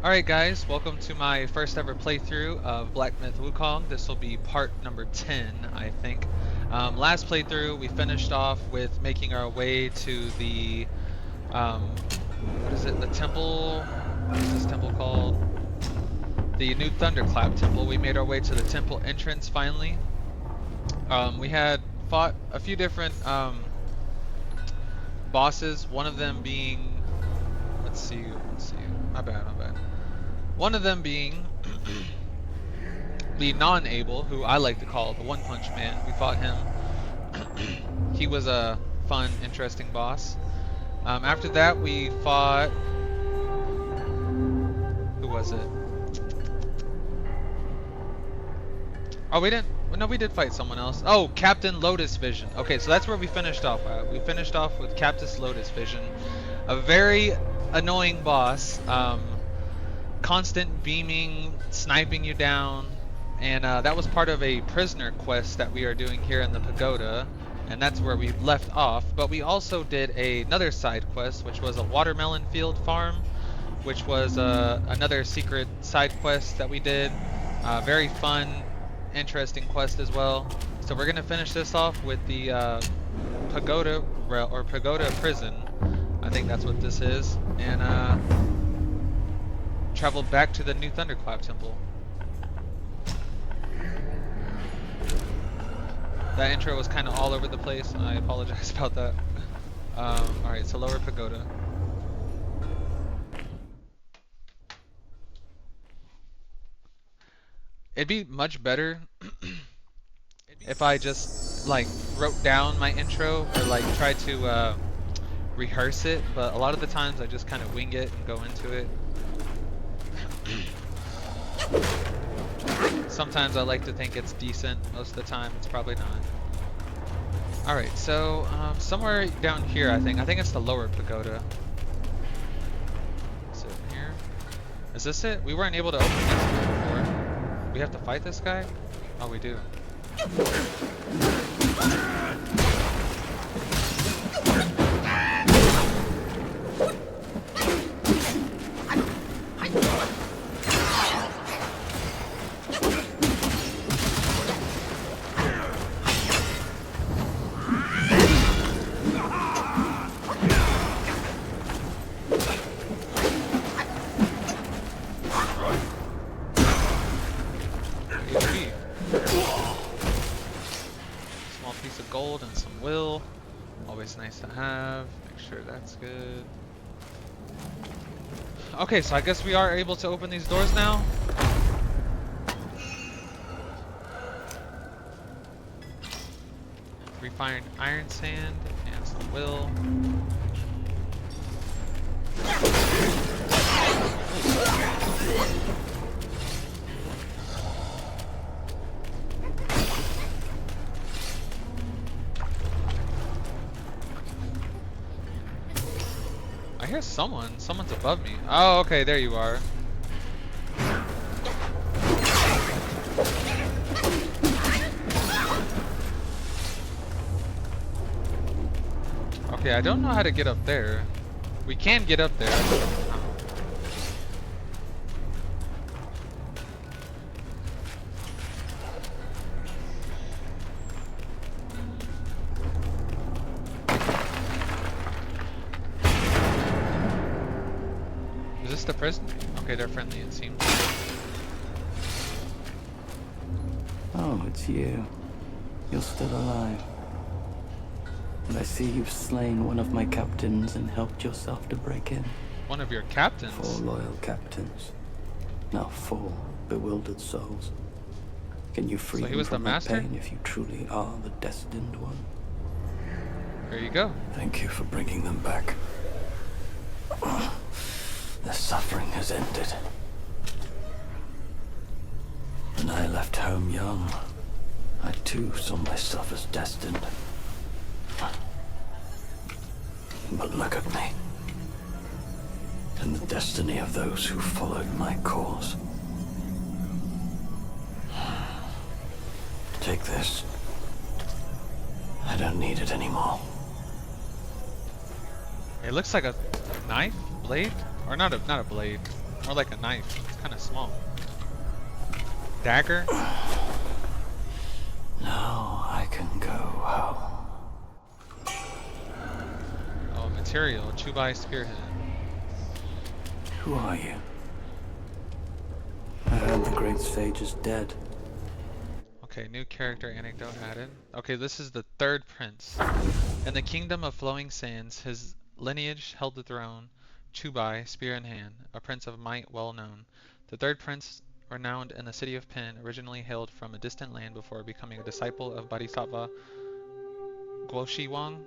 Alright guys, welcome to my first ever playthrough of Black Myth Wukong. This will be part number 10, I think. Last playthrough we finished off with making our way to the, what is it, the temple, what is this temple called? The New Thunderclap Temple. We made our way to the temple entrance finally. We had fought a few different bosses, one of them being, let's see, my bad. One of them being the non-able, who I like to call the One Punch Man. We fought him. He was a fun, interesting boss. After that, we fought... Who was it? Oh, we didn't... No, we did fight someone else. Oh, Captain Lotus Vision. Okay, so that's where we finished off at. We finished off with Captain Lotus Vision. A very annoying boss. Constant beaming, sniping you down, and that was part of a prisoner quest that we are doing here in the pagoda, and that's where we left off. But we also did another side quest, which was a watermelon field farm, which was another secret side quest that we did. Very fun, interesting quest as well. So we're gonna finish this off with the pagoda or pagoda prison. I think that's what this is, and travel back to the New Thunderclap Temple. That intro was kind of all over the place. I apologize about that. Alright, so lower pagoda. It'd be much better if I just like wrote down my intro or like tried to rehearse it, but a lot of the times I just kind of wing it and go into it. Sometimes I like to think it's decent. Most of the time it's probably not. Alright, so somewhere down here I think it's the lower pagoda. Is it in here? Is this it? We weren't able to open this before. We have to fight this guy? Oh, we do. Small piece of gold and some will. Always nice to have. Make sure that's good. Okay, so I guess we are able to open these doors now. Refined iron sand and some will. I hear someone's above me. Oh, okay, there you are. Okay, I don't know how to get up there. We can get up there. Is this the prison? Okay, they're friendly, it seems. Oh, it's you. You're still alive. And I see you've slain one of my captains and helped yourself to break in. One of your captains? 4 loyal captains. Now 4 bewildered souls. Can you free them from their pain if you truly are the destined one? There you go. Thank you for bringing them back. Their suffering has ended. When I left home young, I too saw myself as destined. But look at me. And the destiny of those who followed my cause. Take this. I don't need it anymore. It looks like a knife? Blade? Or not a blade. More like a knife. It's kind of small. Dagger? Now I can go home. Oh, material. Chubai spearhead. Who are you? I heard the great sage is dead. Okay, new character anecdote added. Okay, this is the third prince. In the kingdom of flowing sands, his lineage held the throne, Chubai, spear in hand, a prince of might well known. The third prince, renowned in the city of Pin, originally hailed from a distant land before becoming a disciple of Bodhisattva Guoshiwang.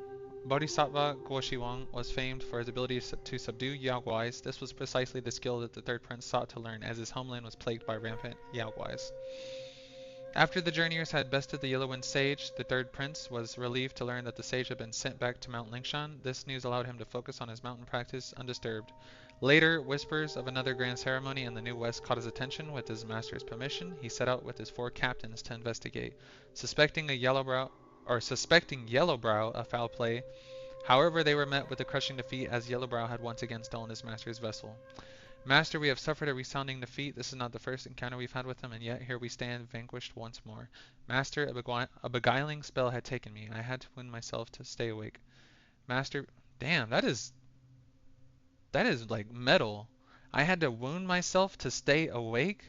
Bodhisattva Guoshiwang was famed for his ability to subdue Yaoguais. This was precisely the skill that the third prince sought to learn, as his homeland was plagued by rampant Yaoguais. After the journeyers had bested the Yellowwind Sage, the third prince was relieved to learn that the sage had been sent back to Mount Lingshan. This news allowed him to focus on his mountain practice undisturbed. Later, whispers of another grand ceremony in the New West caught his attention. With his master's permission, he set out with his 4 captains to investigate, suspecting YellowBrow of foul play. However, they were met with a crushing defeat, as YellowBrow had once again stolen his master's vessel. Master, we have suffered a resounding defeat. This is not the first encounter we've had with him, and yet here we stand, vanquished once more. Master, a beguiling spell had taken me. I had to wound myself to stay awake. Master, damn, that is like metal. I had to wound myself to stay awake?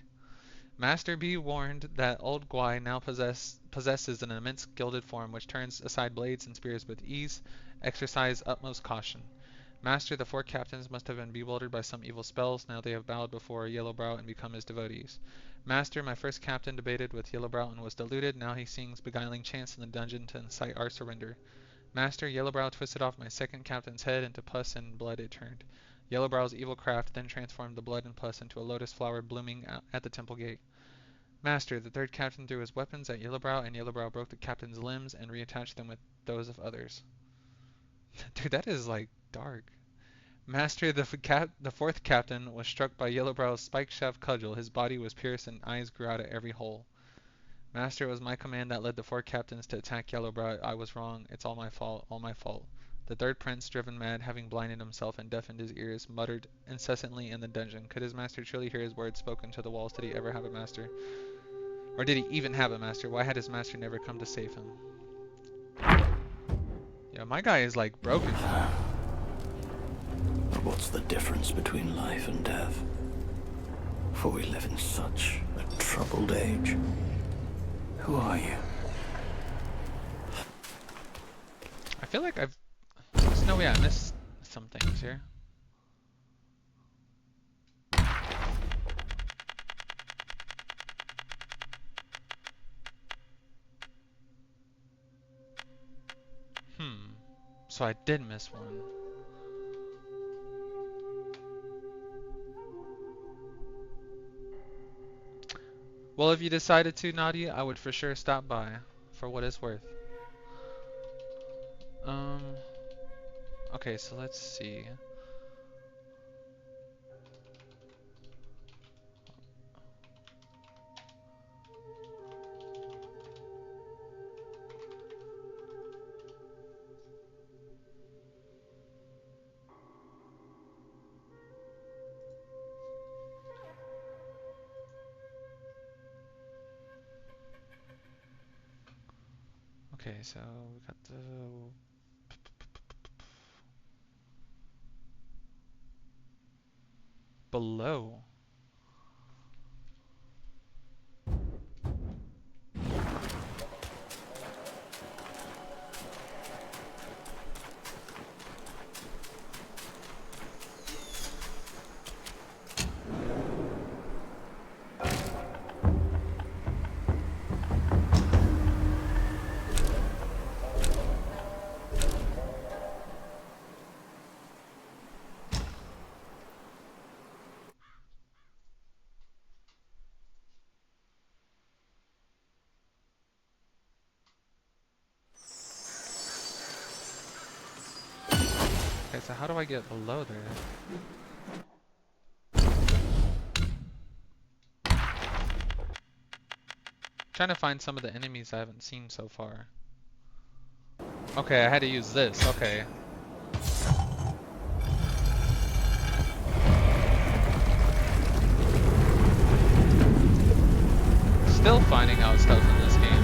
Master, be warned that old Guai now possesses an immense gilded form which turns aside blades and spears with ease. Exercise utmost caution. Master, the 4 captains must have been bewildered by some evil spells. Now they have bowed before YellowBrow and become his devotees. Master, my first captain debated with YellowBrow and was deluded. Now he sings beguiling chants in the dungeon to incite our surrender. Master, YellowBrow twisted off my second captain's head. Into pus and blood it turned. YellowBrow's evil craft then transformed the blood and pus into a lotus flower blooming at the temple gate. Master, the third captain threw his weapons at YellowBrow, and YellowBrow broke the captain's limbs and reattached them with those of others. Dude, that is like dark. Master, the 4th captain was struck by YellowBrow's spike-shaft cudgel. His body was pierced and eyes grew out at every hole. Master, it was my command that led the 4 captains to attack YellowBrow. I was wrong. It's all my fault. All my fault. The third prince, driven mad, having blinded himself and deafened his ears, muttered incessantly in the dungeon. Could his master truly hear his words spoken to the walls? Did he ever have a master? Or did he even have a master? Why had his master never come to save him? Yeah, my guy is like broken. What's the difference between life and death? For we live in such a troubled age. Who are you? I feel like there's no way I missed some things here. So I did miss one. Well, if you decided to, Nadia, I would for sure stop by, for what it's worth. Okay, so let's see. Okay, so we got the below. Okay, so how do I get below there? Trying to find some of the enemies I haven't seen so far. Okay, I had to use this. Okay. still finding out stuff in this game.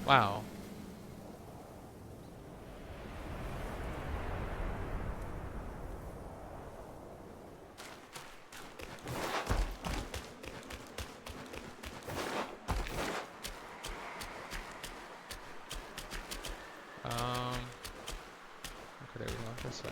Wow. Okay, there we go, this way.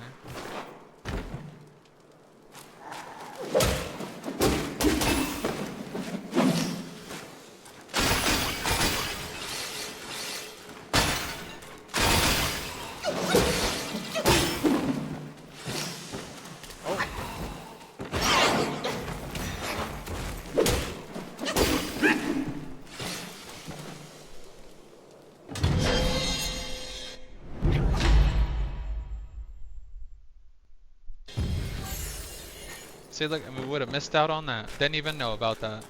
See, look, I mean, we would have missed out on that. Didn't even know about that.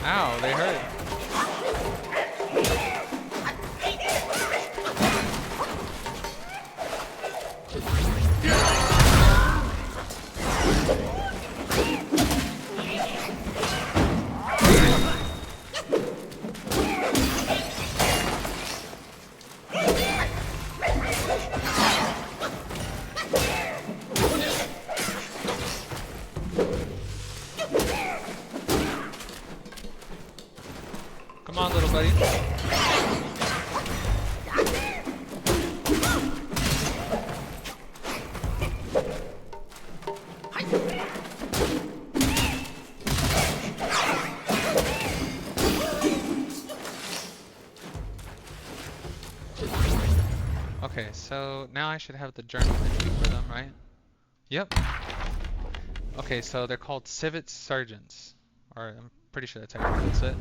Ow, they hurt. Come on, little buddy. Okay, so now I should have the journal entry for them, right? Yep. Okay, so they're called civet sergeants, or I'm pretty sure that's how you pronounce it.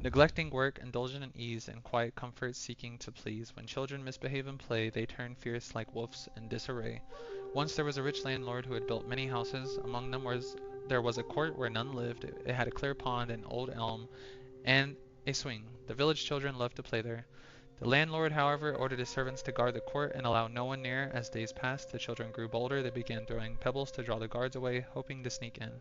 Neglecting work, indulgent in ease, and quiet comfort, seeking to please. When children misbehave in play, they turn fierce like wolves in disarray. Once there was a rich landlord who had built many houses. Among them there was a court where none lived. It had a clear pond, an old elm, and a swing. The village children loved to play there. The landlord, however, ordered his servants to guard the court and allow no one near. As days passed, the children grew bolder. They began throwing pebbles to draw the guards away, hoping to sneak in.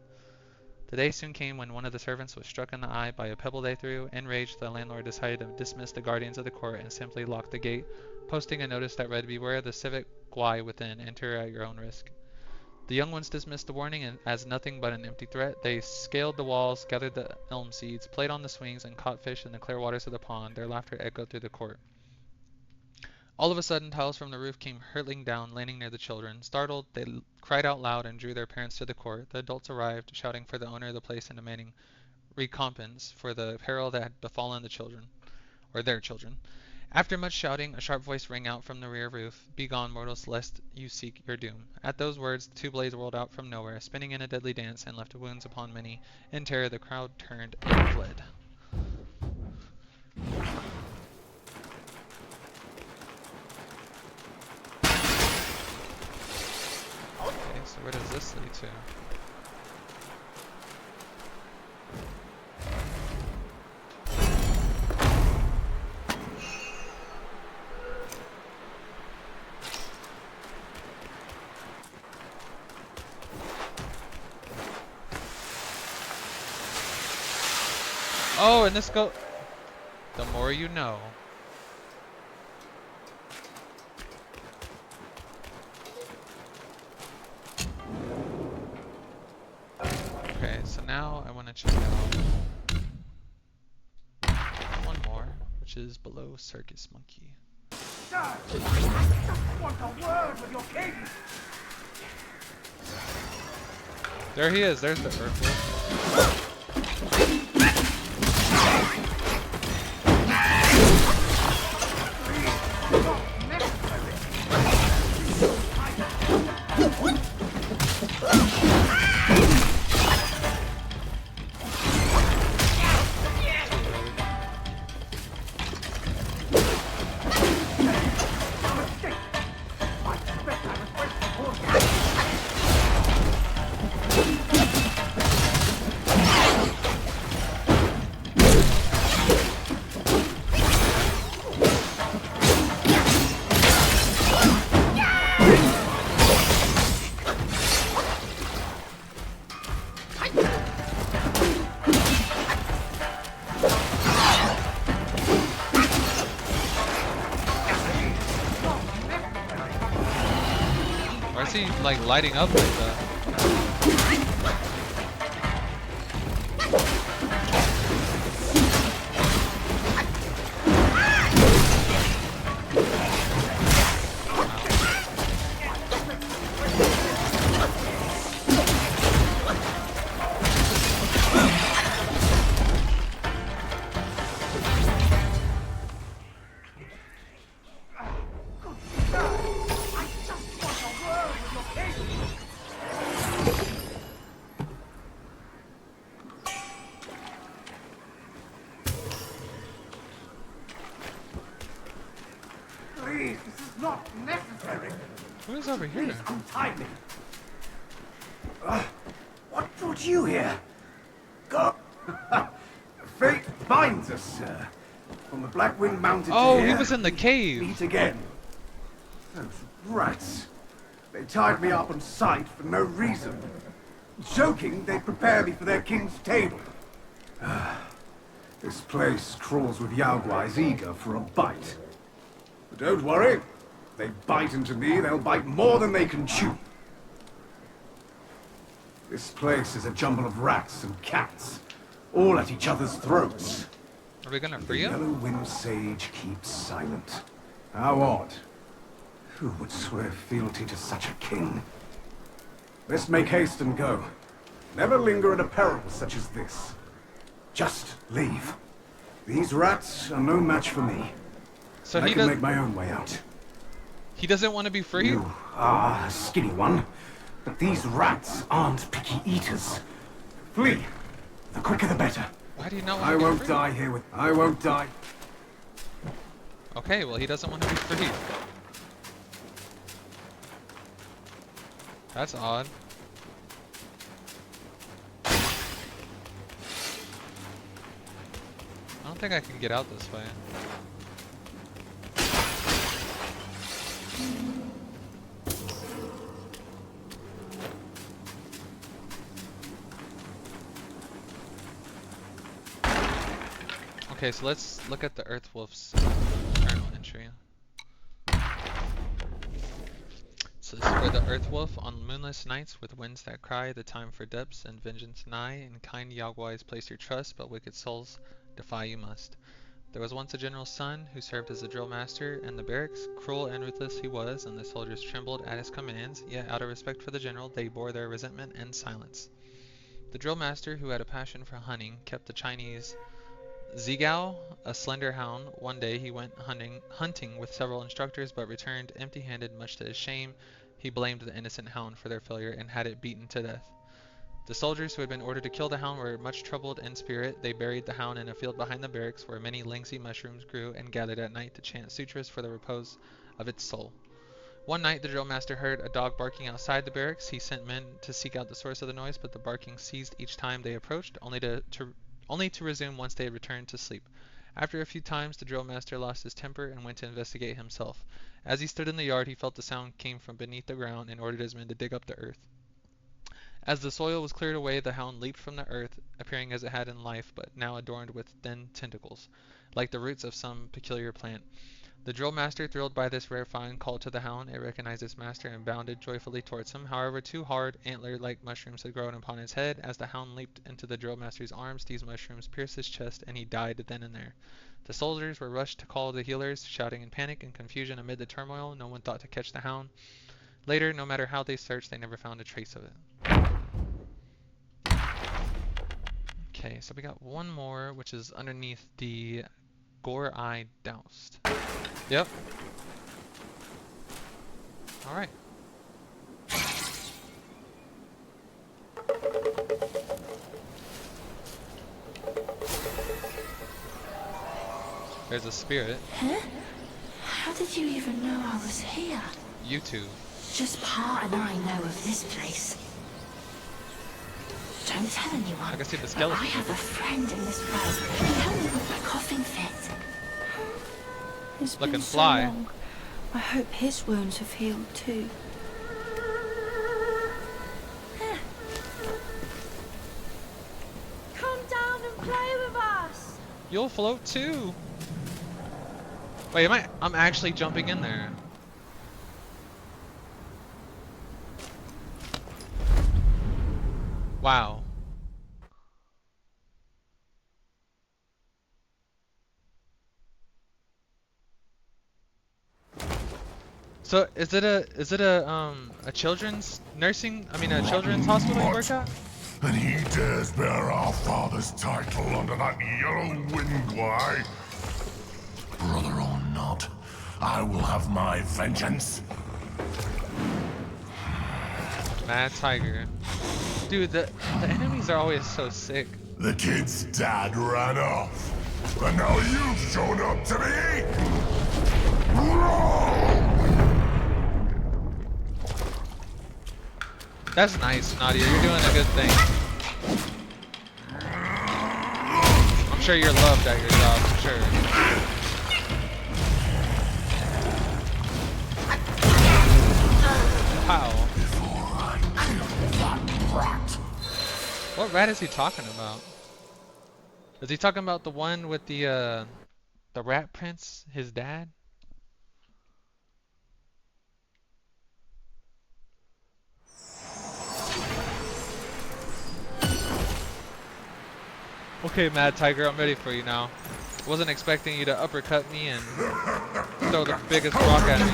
The day soon came when one of the servants was struck in the eye by a pebble they threw. Enraged, the landlord decided to dismiss the guardians of the court and simply lock the gate, posting a notice that read, "Beware the civet guy within. Enter at your own risk." The young ones dismissed the warning and as nothing but an empty threat. They scaled the walls, gathered the elm seeds, played on the swings, and caught fish in the clear waters of the pond. Their laughter echoed through the court. All of a sudden, tiles from the roof came hurtling down, landing near the children. Startled, they cried out loud and drew their parents to the court. The adults arrived, shouting for the owner of the place and demanding recompense for the peril that had befallen the children, or their children. After much shouting, a sharp voice rang out from the rear roof, "Begone, mortals, lest you seek your doom." At those words, two blades whirled out from nowhere, spinning in a deadly dance, and left wounds upon many. In terror, the crowd turned and fled. Okay, so where does this lead to? Oh, and this go. The more you know. Okay, so now I want to check out one more, which is below Circus Monkey. I want a word with your king. There he is. There's the Earthwolf. he like lighting up like that? Please, this is not necessary. Who is over here? Please, untie me. What brought you here? Go. Fate binds us, sir. From the Black Wind Mountain Oh, to here, he was in the cave. meet again. Those rats. They tied me up on sight for no reason. Joking, they prepare me for their king's table. This place crawls with Yaoguais eager for a bite. But don't worry. They bite into me, they'll bite more than they can chew. This place is a jumble of rats and cats, all at each other's throats. Are we gonna The free him? Yellow Wind Sage keeps silent. How odd. Who would swear fealty to such a king? Let's make haste and go. Never linger at a peril such as this. Just leave. These rats are no match for me. So I he can does. make my own way out. He doesn't want to be free. You are a skinny one, but these rats aren't picky eaters. Flee. The quicker the better. Why do you not want I to be won't free? die here with... I won't die. Okay, well he doesn't want to be free. That's odd. I don't think I can get out this way. Okay, so let's look at the Earth Wolf's journal entry. So this is for the Earth Wolf. On moonless nights with winds that cry, the time for depths and vengeance nigh. In kind Yaoguais place your trust, but wicked souls defy you must. There was once a general's son who served as a drill master in the barracks. Cruel and ruthless he was, and the soldiers trembled at his commands, yet out of respect for the general they bore their resentment in silence. The drill master, who had a passion for hunting, kept the Chinese Zigao, a slender hound. One day he went hunting with several instructors, but returned empty-handed, much to his shame. He blamed the innocent hound for their failure and had it beaten to death. The soldiers who had been ordered to kill the hound were much troubled in spirit. They buried the hound in a field behind the barracks where many lingsy mushrooms grew, and gathered at night to chant sutras for the repose of its soul. One night the drill master heard a dog barking outside the barracks. He sent men to seek out the source of the noise, but the barking ceased each time they approached, only to resume once they had returned to sleep. After a few times, the drill master lost his temper and went to investigate himself. As he stood in the yard, he felt the sound came from beneath the ground and ordered his men to dig up the earth. As the soil was cleared away, the hound leaped from the earth, appearing as it had in life, but now adorned with thin tentacles, like the roots of some peculiar plant. The drill master, thrilled by this rare find, called to the hound. It recognized its master and bounded joyfully towards him. However, two hard, antler-like mushrooms had grown upon his head. As the hound leaped into the drill master's arms, these mushrooms pierced his chest, and he died then and there. The soldiers were rushed to call the healers, shouting in panic and confusion amid the turmoil. No one thought to catch the hound. Later, no matter how they searched, they never found a trace of it. Okay, so we got one more, which is underneath the Gore Eye Doused. Yep. Alright. There's a spirit. Huh? How did you even know I was here? YouTube. Just part and I know of this place. Don't tell anyone. I can see the but skeleton. I have a friend in this row. He helped me with my coughing fit. It's Looking been so fly. long. I hope his wounds have healed too. Come down and play with us. You'll float too. Wait, I'm actually jumping in there. Wow. So is it a children's nursing? I mean a children's hospital you work at? And he dares bear our father's title under that yellow wind glide. Brother or not, I will have my vengeance. Mad Tiger. Dude, the enemies are always so sick. The kid's dad ran off, and now you've shown up to me. That's nice, Nadia. You're doing a good thing. I'm sure you're loved at your job, for sure. Wow. What rat is he talking about? Is he talking about the one with the rat prince, his dad? Okay, Mad Tiger, I'm ready for you now. Wasn't expecting you to uppercut me and throw the biggest rock at me.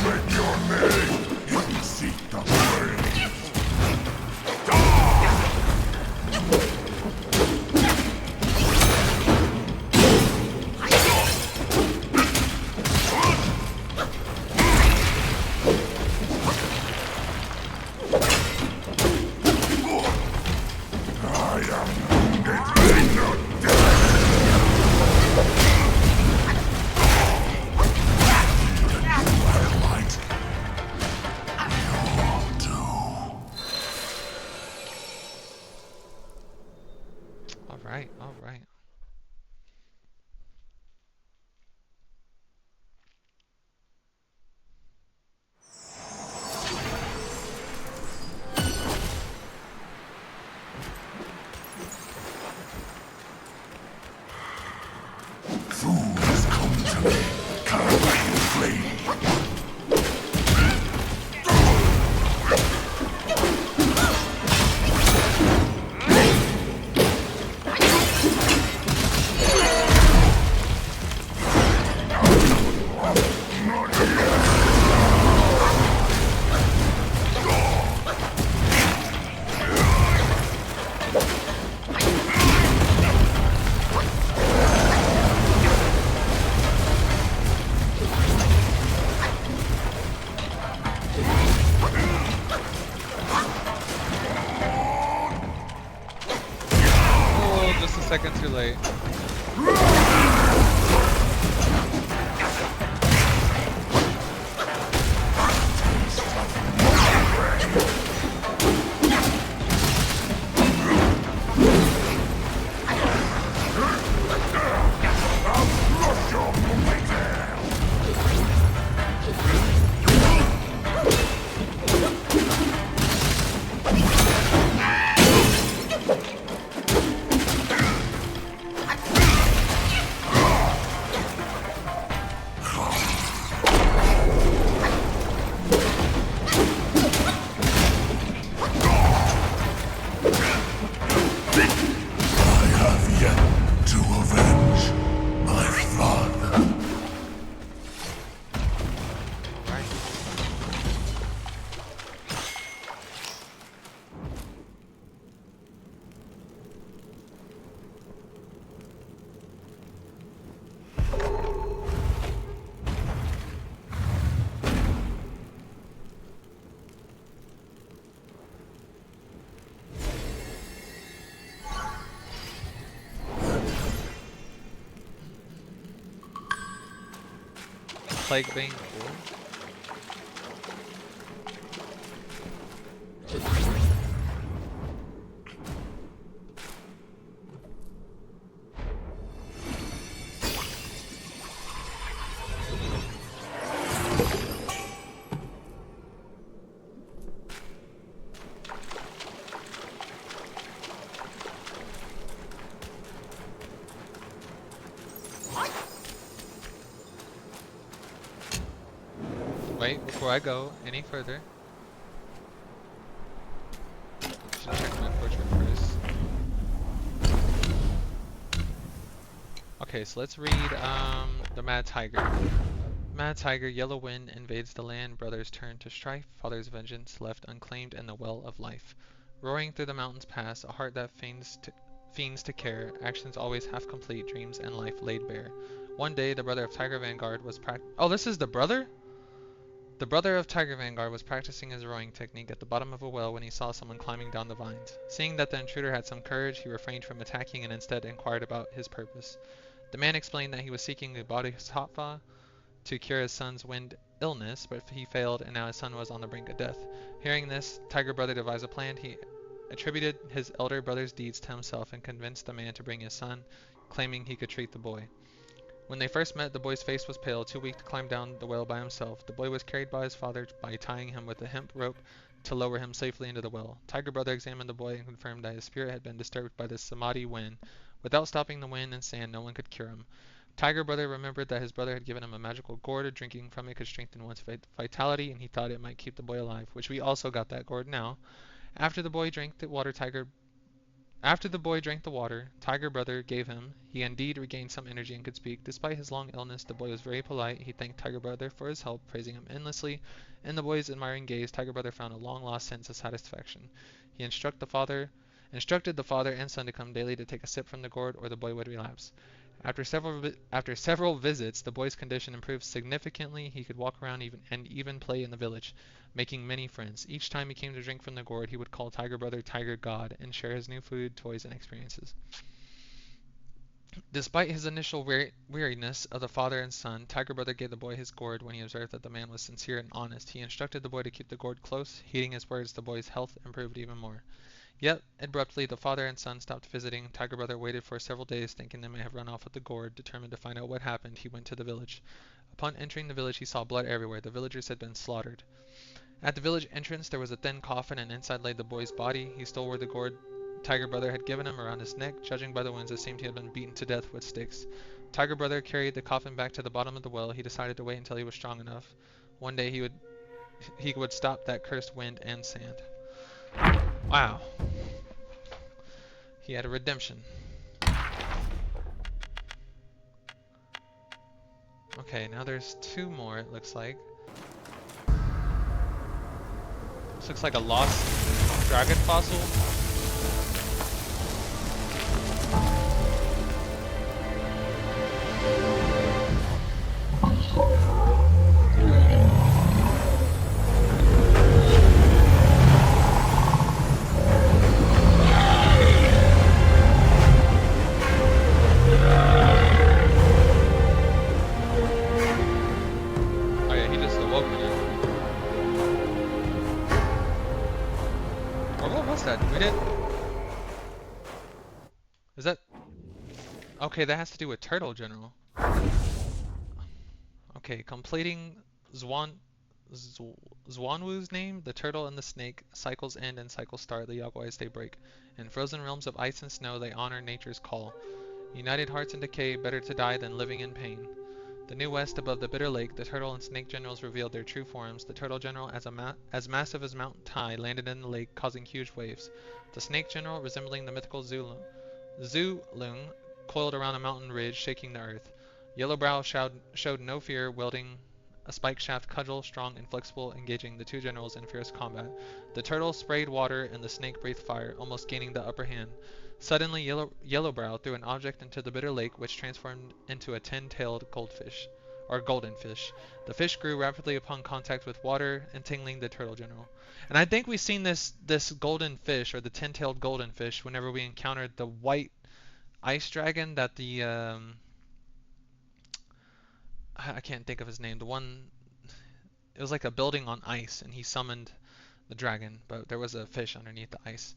All right. Fools come to me, caravan flee. Just a second too late. Plague Bane, cool. Wait, before I go any further, should check my portrait first. Okay, so let's read the Mad Tiger. Mad Tiger, yellow wind invades the land, brothers turn to strife, father's vengeance left unclaimed in the well of life. Roaring through the mountains past, a heart that fiends to care, actions always half complete, dreams and life laid bare. One day, the brother of Tiger Vanguard was Oh, this is the brother? The brother of Tiger Vanguard was practicing his rowing technique at the bottom of a well when he saw someone climbing down the vines. Seeing that the intruder had some courage, he refrained from attacking and instead inquired about his purpose. The man explained that he was seeking a bodhisattva to cure his son's wind illness, but he failed and now his son was on the brink of death. Hearing this, Tiger Brother devised a plan. He attributed his elder brother's deeds to himself and convinced the man to bring his son, claiming he could treat the boy. When they first met, the boy's face was pale, too weak to climb down the well by himself. The boy was carried by his father by tying him with a hemp rope to lower him safely into the well. Tiger Brother examined the boy and confirmed that his spirit had been disturbed by the samadhi wind. Without stopping the wind and sand, no one could cure him. Tiger Brother remembered that his brother had given him a magical gourd. Drinking from it could strengthen one's vitality, and he thought it might keep the boy alive, which we also got that gourd now. After the boy drank the water, Tiger Brother gave him. He indeed regained some energy and could speak. Despite his long illness, the boy was very polite. He thanked Tiger Brother for his help, praising him endlessly. In the boy's admiring gaze, Tiger Brother found a long-lost sense of satisfaction. He instructed the father and son to come daily to take a sip from the gourd, or the boy would relapse. After several visits, the boy's condition improved significantly. He could walk around and even play in the village, making many friends. Each time he came to drink from the gourd, he would call Tiger Brother Tiger God and share his new food, toys, and experiences. Despite his initial weariness of the father and son, Tiger Brother gave the boy his gourd when he observed that the man was sincere and honest. He instructed the boy to keep the gourd close. Heeding his words, the boy's health improved even more. Yet, abruptly, the father and son stopped visiting. Tiger Brother waited for several days, thinking they may have run off with the gourd. Determined to find out what happened, he went to the village. Upon entering the village, he saw blood everywhere. The villagers had been slaughtered. At the village entrance, there was a thin coffin, and inside lay the boy's body. He stole where the gourd Tiger Brother had given him around his neck. Judging by the wounds, it seemed he had been beaten to death with sticks. Tiger Brother carried the coffin back to the bottom of the well. He decided to wait until he was strong enough. One day he would stop that cursed wind and sand. Wow. He had a redemption. Okay, now there's two more, it looks like. This looks like a lost dragon fossil. Is that... Okay, that has to do with Turtle General. Okay, completing Zwanwu's name, the turtle and the snake, cycles end and cycles start, the Yagwais they break. In frozen realms of ice and snow, they honor nature's call. United hearts in decay, better to die than living in pain. The New West, above the bitter lake, the turtle and snake generals revealed their true forms. The turtle general, as massive as Mount Tai, landed in the lake, causing huge waves. The snake general, resembling the mythical Zulung, coiled around a mountain ridge, shaking the earth. YellowBrow showed no fear, wielding a spike shaft cudgel, strong and flexible, engaging the two generals in fierce combat. The turtle sprayed water and the snake breathed fire, almost gaining the upper hand. Suddenly, YellowBrow threw an object into the bitter lake, which transformed into a 10-tailed goldfish, or golden fish. The fish grew rapidly upon contact with water, entangling the turtle general. And I think we've seen this golden fish, or the 10-tailed golden fish, whenever we encountered the white ice dragon that the I can't think of his name. The one, it was like a building on ice, and he summoned the dragon, but there was a fish underneath the ice.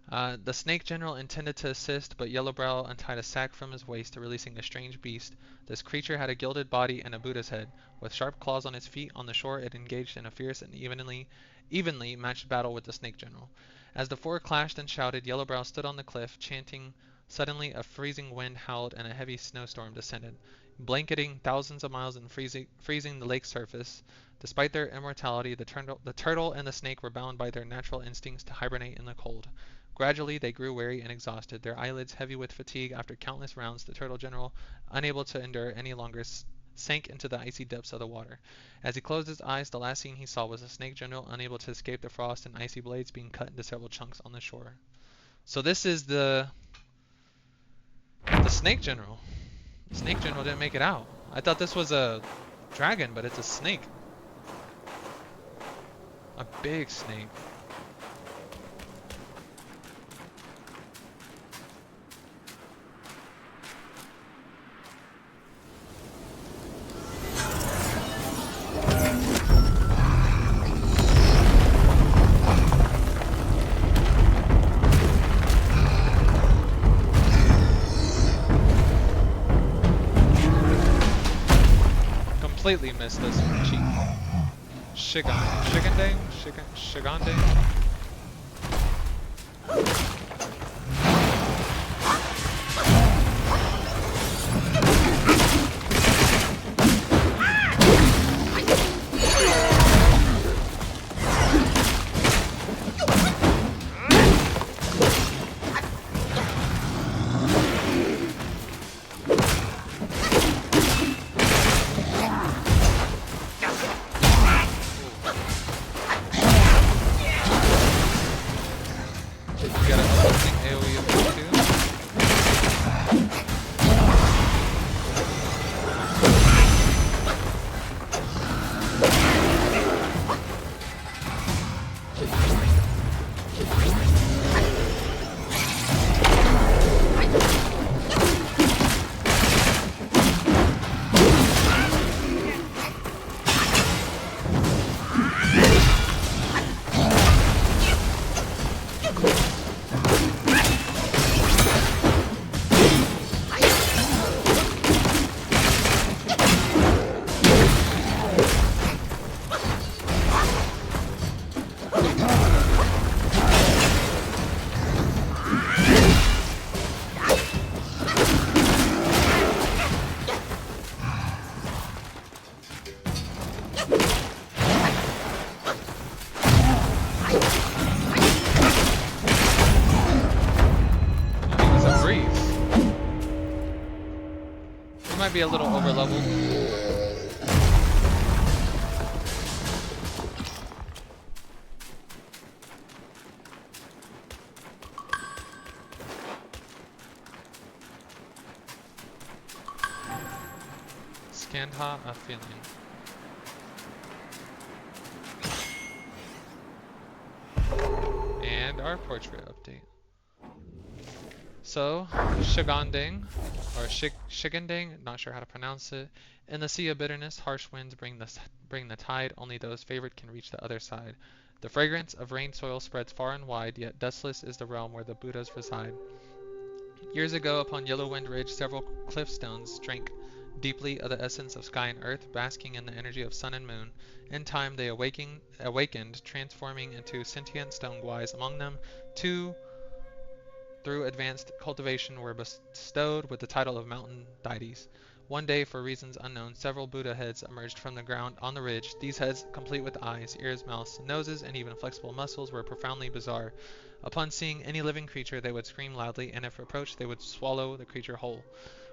The snake general intended to assist, but YellowBrow untied a sack from his waist, releasing a strange beast. This creature had a gilded body and a Buddha's head. With sharp claws on its feet, on the shore it engaged in a fierce and evenly matched battle with the snake general. As the four clashed and shouted, YellowBrow stood on the cliff, chanting. Suddenly, a freezing wind howled and a heavy snowstorm descended. blanketing thousands of miles and freezing the lake's surface. Despite their immortality, the turtle and the snake were bound by their natural instincts to hibernate in the cold. Gradually, they grew weary and exhausted, their eyelids heavy with fatigue after countless rounds. The turtle general, unable to endure any longer, sank into the icy depths of the water. As he closed his eyes, the last scene he saw was the snake general unable to escape the frost and icy blades being cut into several chunks on the shore. So this is the snake general. The snake general didn't make it out. I thought this was a dragon, but it's a snake. A big snake. Completely missed this one, cheat. Shigandang? Be a little over level. Skandha a feeling. And our portrait update. So, Shigandang, or Shigandang, not sure how to pronounce it. In the sea of bitterness, harsh winds bring the tide. Only those favored can reach the other side. The fragrance of rain soil spreads far and wide, yet dustless is the realm where the Buddhas reside. Years ago, upon Yellowwind Ridge, several cliff stones drank deeply of the essence of sky and earth, basking in the energy of sun and moon. In time, they awakened, transforming into sentient stone guais. Among them, two through advanced cultivation were bestowed with the title of mountain deities. One day, for reasons unknown, several Buddha heads emerged from the ground on the ridge. These heads, complete with eyes, ears, mouths, noses, and even flexible muscles, were profoundly bizarre. Upon seeing any living creature, they would scream loudly, and if approached, they would swallow the creature whole.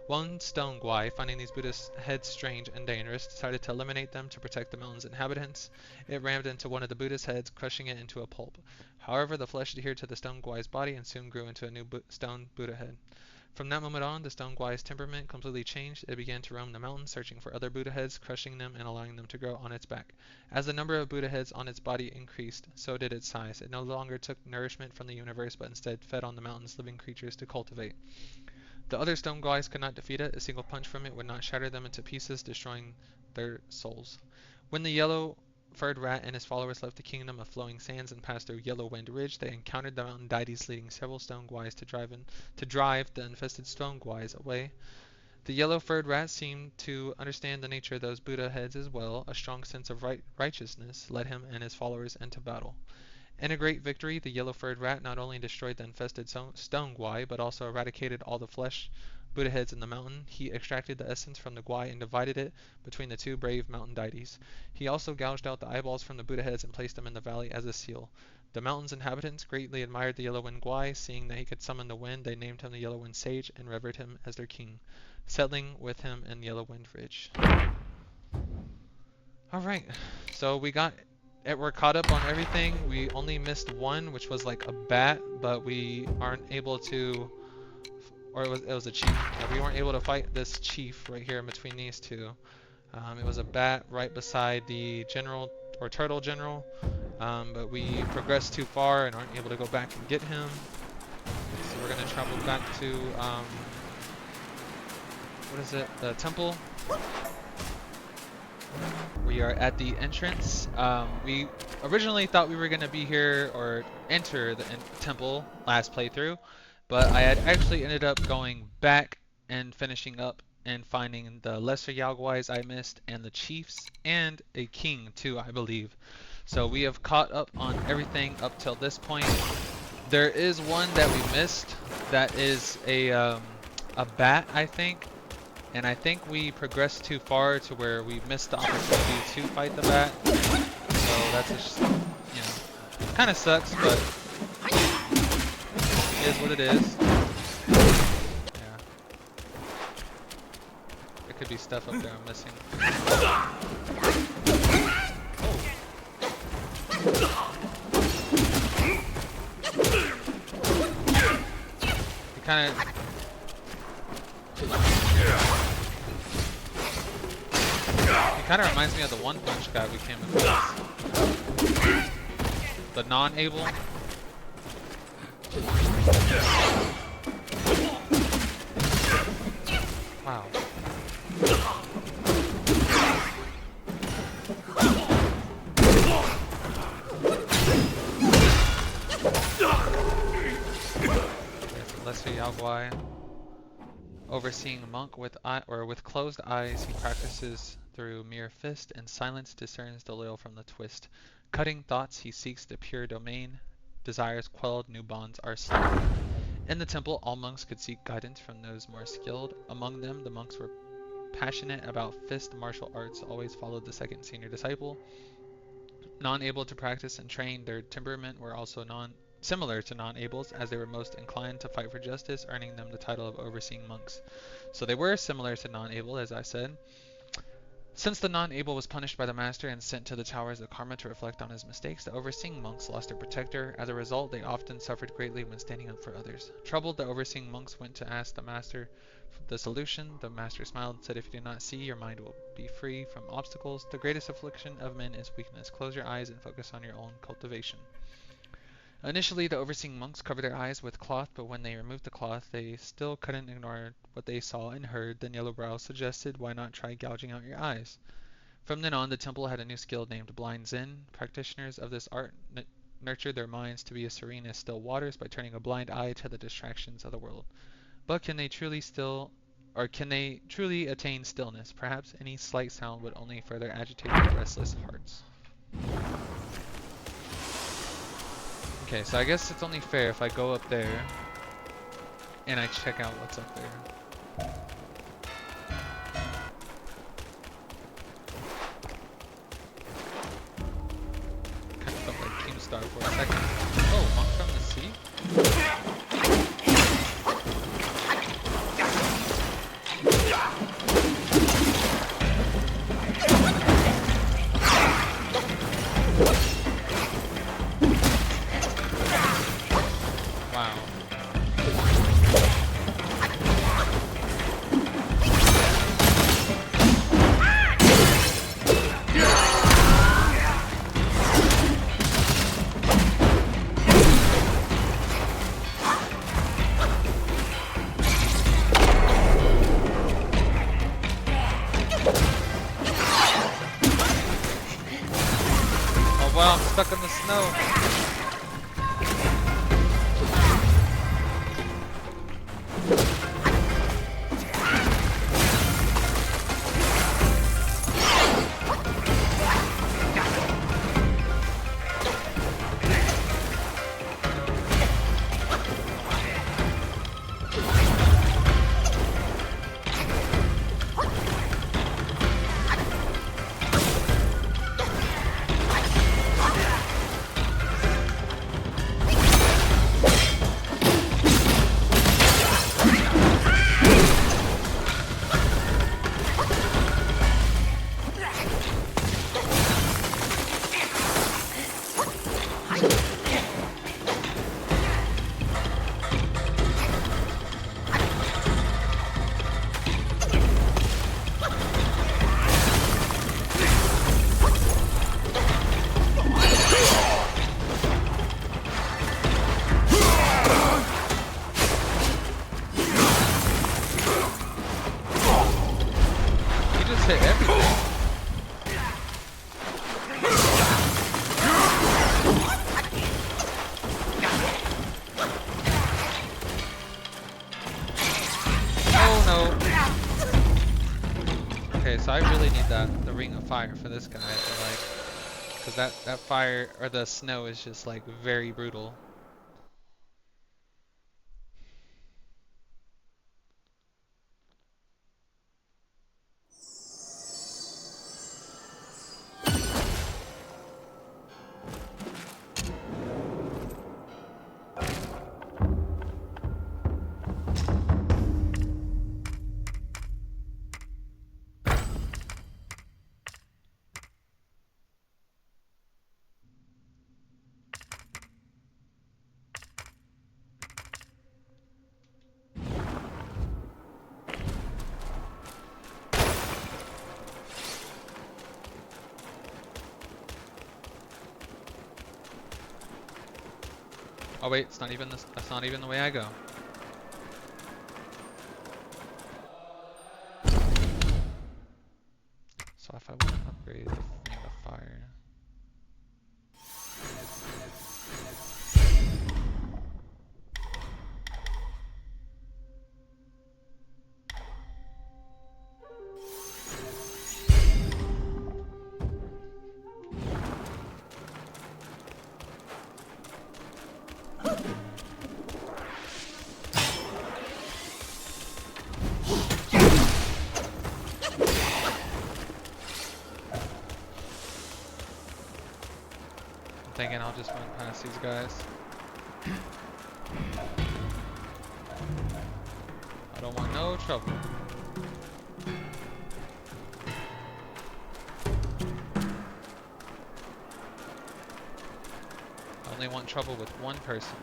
One stone guai, finding these Buddhist heads strange and dangerous, decided to eliminate them to protect the mountain's inhabitants. It rammed into one of the Buddhist heads, crushing it into a pulp. However, the flesh adhered to the stone guai's body and soon grew into a new stone Buddha head. From that moment on, the stone guai's temperament completely changed. It began to roam the mountain, searching for other Buddha heads, crushing them, and allowing them to grow on its back. As the number of Buddha heads on its body increased, so did its size. It no longer took nourishment from the universe, but instead fed on the mountain's living creatures to cultivate. The other stone guais could not defeat it. A single punch from it would not shatter them into pieces, destroying their souls. When the yellow-furred rat and his followers left the kingdom of flowing sands and passed through Yellowwind Ridge, they encountered the mountain deities, leading several stone guais to drive the infested stone guais away. The yellow-furred rat seemed to understand the nature of those Buddha heads as well. A strong sense of righteousness led him and his followers into battle. In a great victory, the yellow-furred rat not only destroyed the infested stone guai, but also eradicated all the flesh Buddha heads in the mountain. He extracted the essence from the Gwai and divided it between the two brave mountain deities. He also gouged out the eyeballs from the Buddha heads and placed them in the valley as a seal. The mountain's inhabitants greatly admired the Yellow Wind Gwai. Seeing that he could summon the wind, they named him the Yellow Wind Sage and revered him as their king, settling with him in Yellow Wind Ridge. Alright, so we're caught up on everything. We only missed one, which was like a bat, but we aren't able to, or it was a chief. Yeah, we weren't able to fight this chief right here in between these two. It was a bat right beside the general, or turtle general, but we progressed too far and aren't able to go back and get him. So we're gonna travel back to, what is it, the temple. We are at the entrance. We originally thought we were going to be here or enter the temple last playthrough, but I had actually ended up going back and finishing up and finding the lesser Yaoguais I missed and the chiefs and a king too, I believe. So we have caught up on everything up till this point. There is one that we missed that is a bat, I think. And I think we progressed too far to where we missed the opportunity to fight the bat. So that's just, you know, kind of sucks, but it is what it is. Yeah. There could be stuff up there I'm missing. He kind of... He kind of reminds me of the One Punch guy we came across. The non-able. Wow. Lesser Yaoguai. Overseeing monk with closed eyes, he practices through mere fist, and silence discerns the loyal from the twist. Cutting thoughts, he seeks the pure domain. Desires quelled, new bonds are slain. In the temple, all monks could seek guidance from those more skilled. Among them, the monks were passionate about fist martial arts, always followed the second senior disciple. Non-able to practice and train, their temperament were also similar to non-ables, as they were most inclined to fight for justice, earning them the title of overseeing monks. So they were similar to non-able, as I said. Since the non-able was punished by the master and sent to the towers of karma to reflect on his mistakes, the overseeing monks lost their protector. As a result, they often suffered greatly when standing up for others. Troubled, the overseeing monks went to ask the master the solution. The master smiled and said, "If you do not see, your mind will be free from obstacles. The greatest affliction of men is weakness. Close your eyes and focus on your own cultivation." Initially, the overseeing monks covered their eyes with cloth, but when they removed the cloth, they still couldn't ignore what they saw and heard. Then YellowBrow suggested, "Why not try gouging out your eyes?" From then on, the temple had a new skill named Blind Zen. Practitioners of this art nurtured their minds to be as serene as still waters by turning a blind eye to the distractions of the world. But can they truly attain stillness? Perhaps any slight sound would only further agitate their restless hearts. Okay, so I guess it's only fair if I go up there and I check out what's up there. Kind of felt like Keemstar for a second. Oh, monk from the sea? Wow, I'm stuck in the snow. fire for this guy, I feel like. Because that fire, or the snow is just like very brutal. Oh wait, it's not even this. That's not even the way I go. So if I want to upgrade the thing of fire. Thinking I'll just run past these guys. I don't want no trouble. I only want trouble with one person.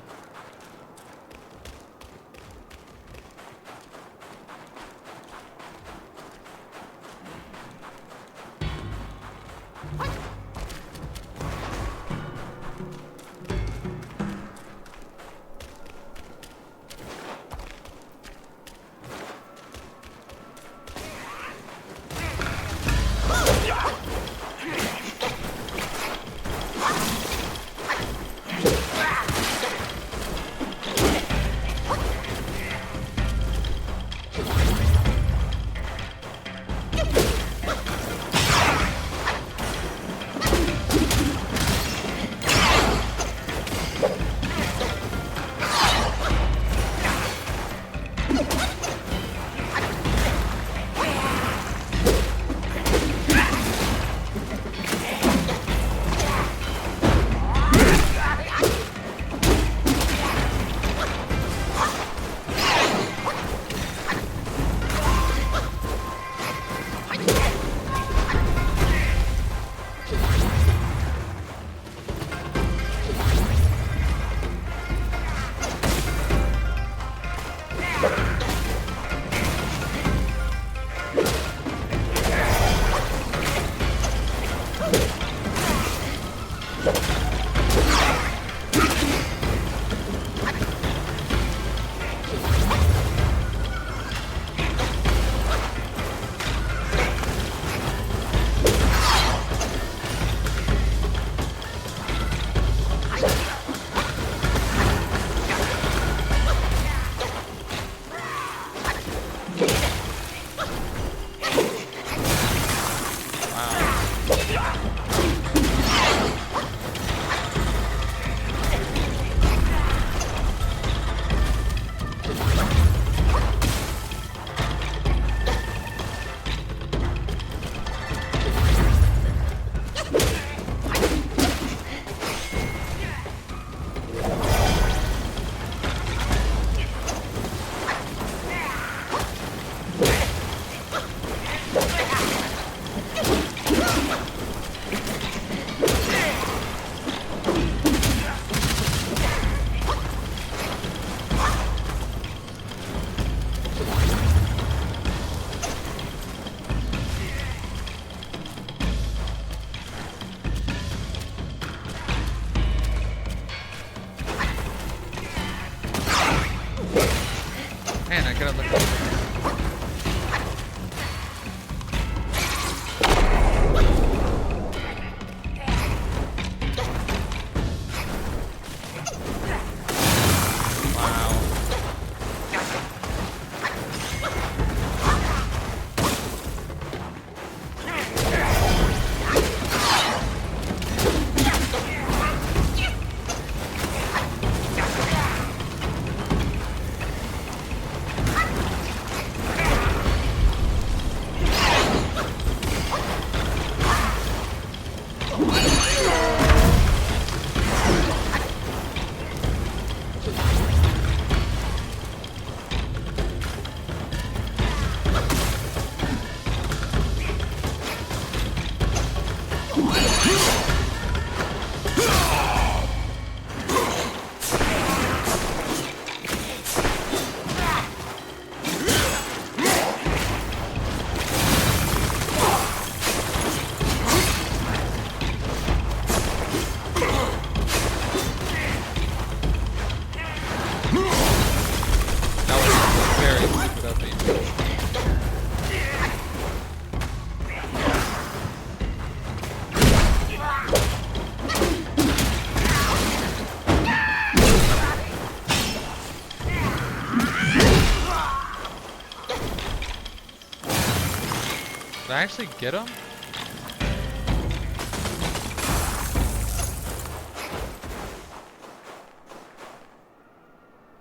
actually get him?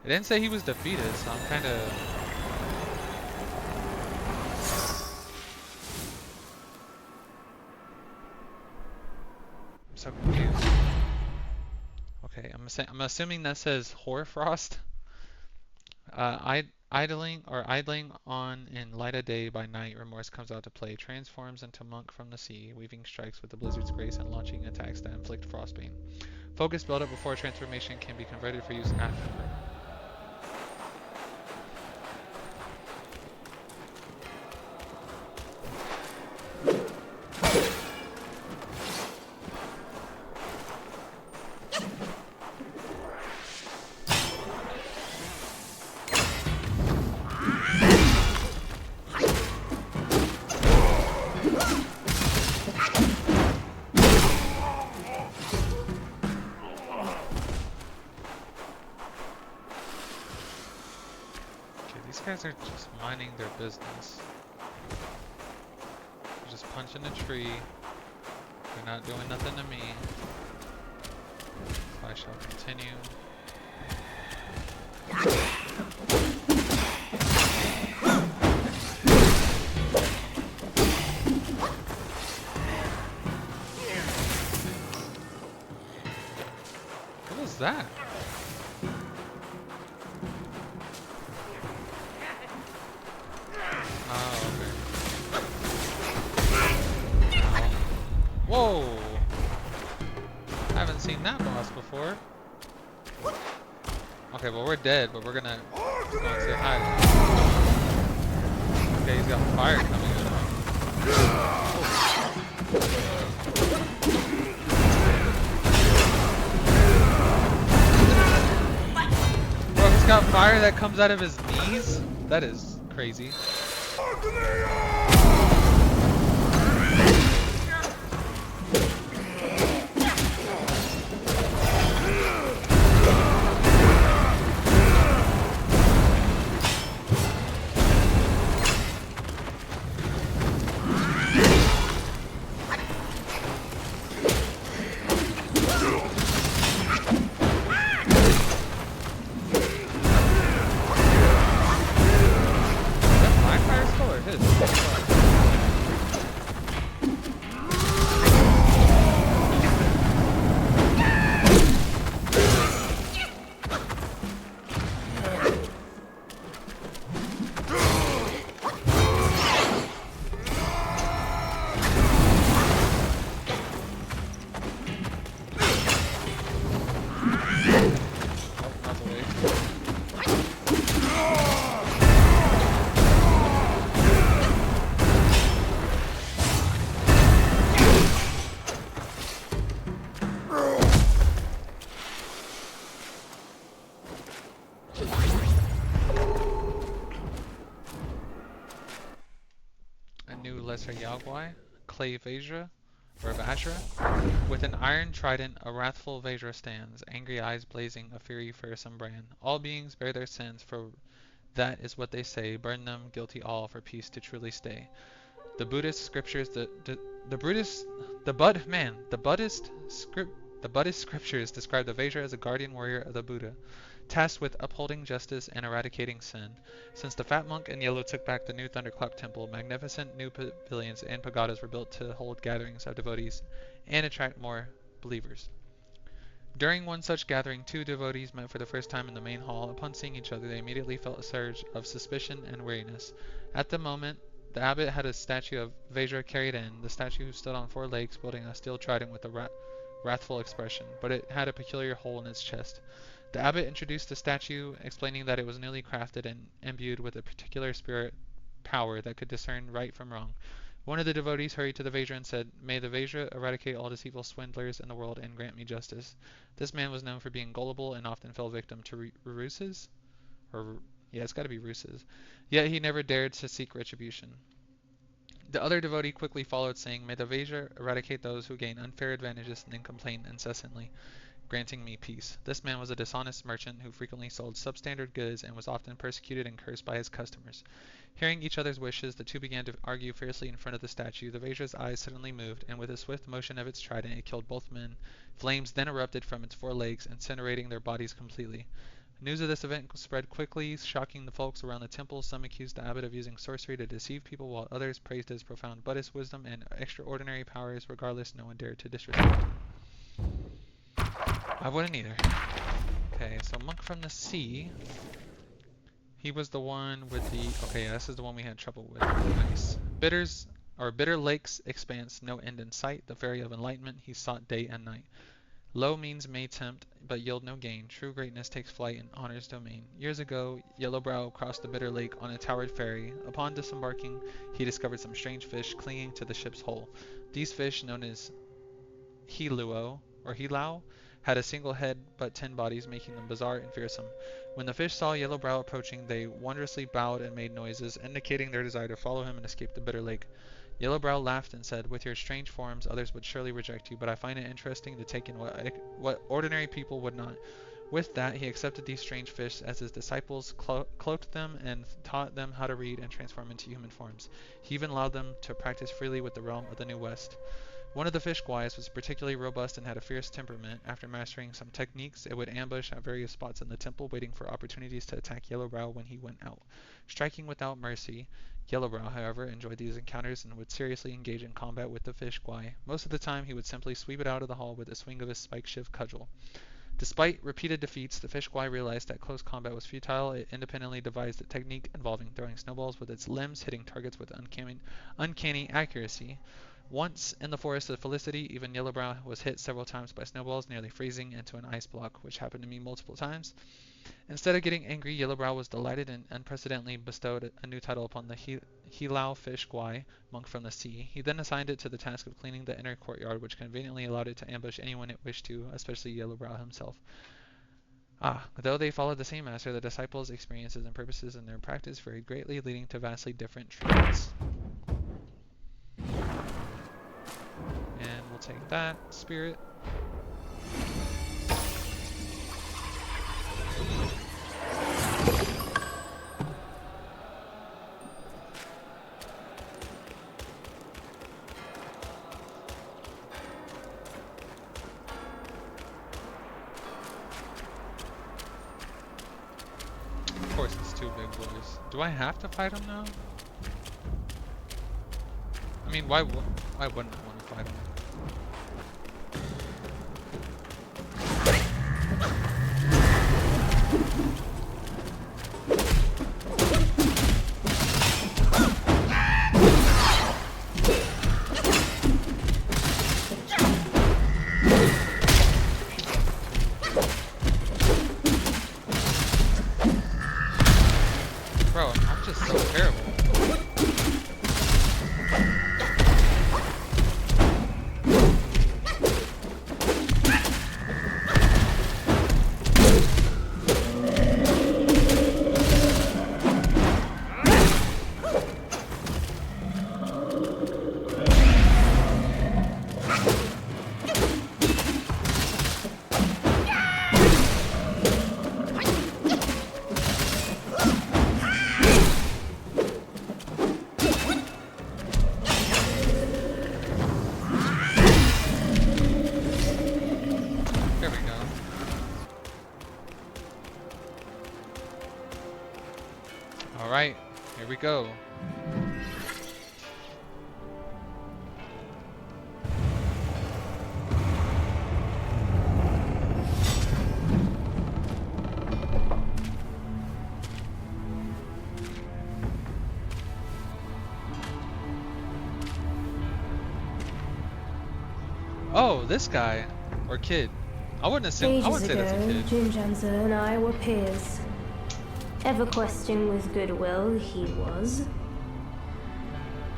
It didn't say he was defeated, so I'm kind of... I'm so confused. Okay, I'm assuming that says Hoarfrost. Idling on in light of day by night, remorse comes out to play, transforms into monk from the sea, weaving strikes with the blizzard's grace and launching attacks that inflict frostbane. Focus build up before transformation can be converted for use afterward. These guys are just minding their business. They're just punching a tree. They're not doing nothing to me. I shall continue. What was that? Whoa! I haven't seen that boss before. Okay, well we're dead, but we're gonna say hi. Okay, he's got fire coming at him. Bro, he's got fire that comes out of his knees? That is crazy. Lesser Yagwai, Clay Vajra, or Vajra. With an iron trident, a wrathful Vajra stands, angry eyes blazing, a fury fearsome brand. All beings bear their sins, for that is what they say. Burn them, guilty all, for peace to truly stay. The Buddhist scriptures, the Buddhist scriptures describe the Vajra as a guardian warrior of the Buddha, tasked with upholding justice and eradicating sin. Since the Fat Monk and Yellow took back the new Thunderclap Temple, magnificent new pavilions and pagodas were built to hold gatherings of devotees and attract more believers. During one such gathering, two devotees met for the first time in the main hall. Upon seeing each other, they immediately felt a surge of suspicion and weariness. At the moment, the abbot had a statue of Vajra carried in. The statue stood on 4 legs, wielding a steel trident with a wrathful expression, but it had a peculiar hole in its chest. The abbot introduced the statue, explaining that it was newly crafted and imbued with a particular spirit power that could discern right from wrong. One of the devotees hurried to the Vajra and said, "May the Vajra eradicate all deceitful swindlers in the world and grant me justice." This man was known for being gullible and often fell victim to ruses? Yeah, it's gotta be ruses. Yet he never dared to seek retribution. The other devotee quickly followed, saying, "May the Vajra eradicate those who gain unfair advantages and then complain incessantly." granting me peace. This man was a dishonest merchant who frequently sold substandard goods and was often persecuted and cursed by his customers. Hearing each other's wishes, the two began to argue fiercely in front of the statue. The Vadra's eyes suddenly moved, and with a swift motion of its trident, it killed both men. Flames then erupted from its 4 legs, incinerating their bodies completely. News of this event spread quickly, shocking the folks around the temple. Some accused the abbot of using sorcery to deceive people, while others praised his profound Buddhist wisdom and extraordinary powers. Regardless, no one dared to disrespect him. I wouldn't either. Okay, so Monk from the Sea. He was the one with the... Okay, yeah, this is the one we had trouble with. Nice. Bitter Lake's expanse, no end in sight. The Ferry of Enlightenment he sought day and night. Low means may tempt, but yield no gain. True greatness takes flight in honor's domain. Years ago, YellowBrow crossed the Bitter Lake on a towered ferry. Upon disembarking, he discovered some strange fish clinging to the ship's hull. These fish, known as Helau, had a single head but 10 bodies, making them bizarre and fearsome. When the fish saw YellowBrow approaching, they wondrously bowed and made noises, indicating their desire to follow him and escape the Bitter Lake. YellowBrow laughed and said, "With your strange forms, others would surely reject you, but I find it interesting to take in what ordinary people would not." With that, he accepted these strange fish as his disciples, cloaked them, and taught them how to read and transform into human forms. He even allowed them to practice freely with the realm of the New West. One of the fish guys was particularly robust and had a fierce temperament. After mastering some techniques, it would ambush at various spots in the temple, waiting for opportunities to attack YellowBrow when he went out. Striking without mercy, YellowBrow, however, enjoyed these encounters and would seriously engage in combat with the fish guy. Most of the time, he would simply sweep it out of the hall with a swing of his spike-shift cudgel. Despite repeated defeats, the fish guy realized that close combat was futile. It independently devised a technique involving throwing snowballs with its limbs, hitting targets with uncanny accuracy. Once in the Forest of Felicity, even YellowBrow was hit several times by snowballs, nearly freezing into an ice block, which happened to me multiple times. Instead of getting angry, YellowBrow was delighted and unprecedentedly bestowed a new title upon the Helau fish guai, Monk from the Sea. He then assigned it to the task of cleaning the inner courtyard, which conveniently allowed it to ambush anyone it wished to, especially YellowBrow himself. Though they followed the same master, the disciples' experiences and purposes in their practice varied greatly, leading to vastly different treatments. And we'll take that, spirit. Of course it's 2 big boys. Do I have to fight them now? I mean, why wouldn't I want to fight them? Bro, I'm just so terrible. There we go. Alright, here we go. Oh, this guy. Or kid. I wouldn't say that's a kid. Jim Janser and I were peers. Ever questing with goodwill, he was.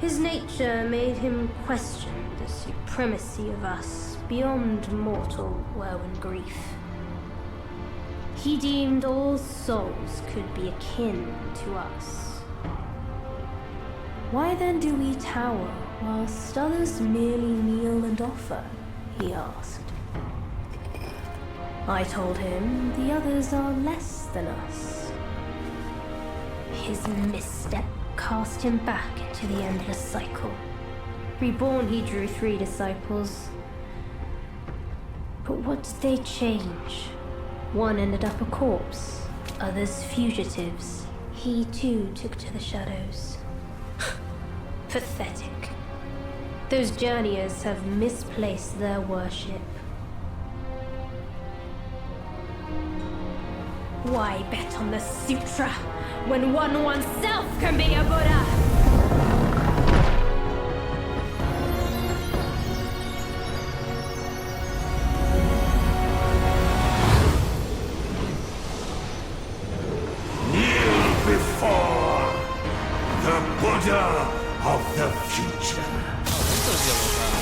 His nature made him question the supremacy of us beyond mortal woe and grief. He deemed all souls could be akin to us. Why then do we tower whilst others merely kneel and offer? He asked. I told him the others are less than us. His misstep cast him back into the endless cycle. Reborn, he drew 3 disciples. But what did they change? One ended up a corpse, others fugitives. He too took to the shadows. Pathetic. Those journeyers have misplaced their worship. Why bet on the sutra when one oneself can be a Buddha? Kneel before the Buddha of the future. Oh, this is YellowBrow.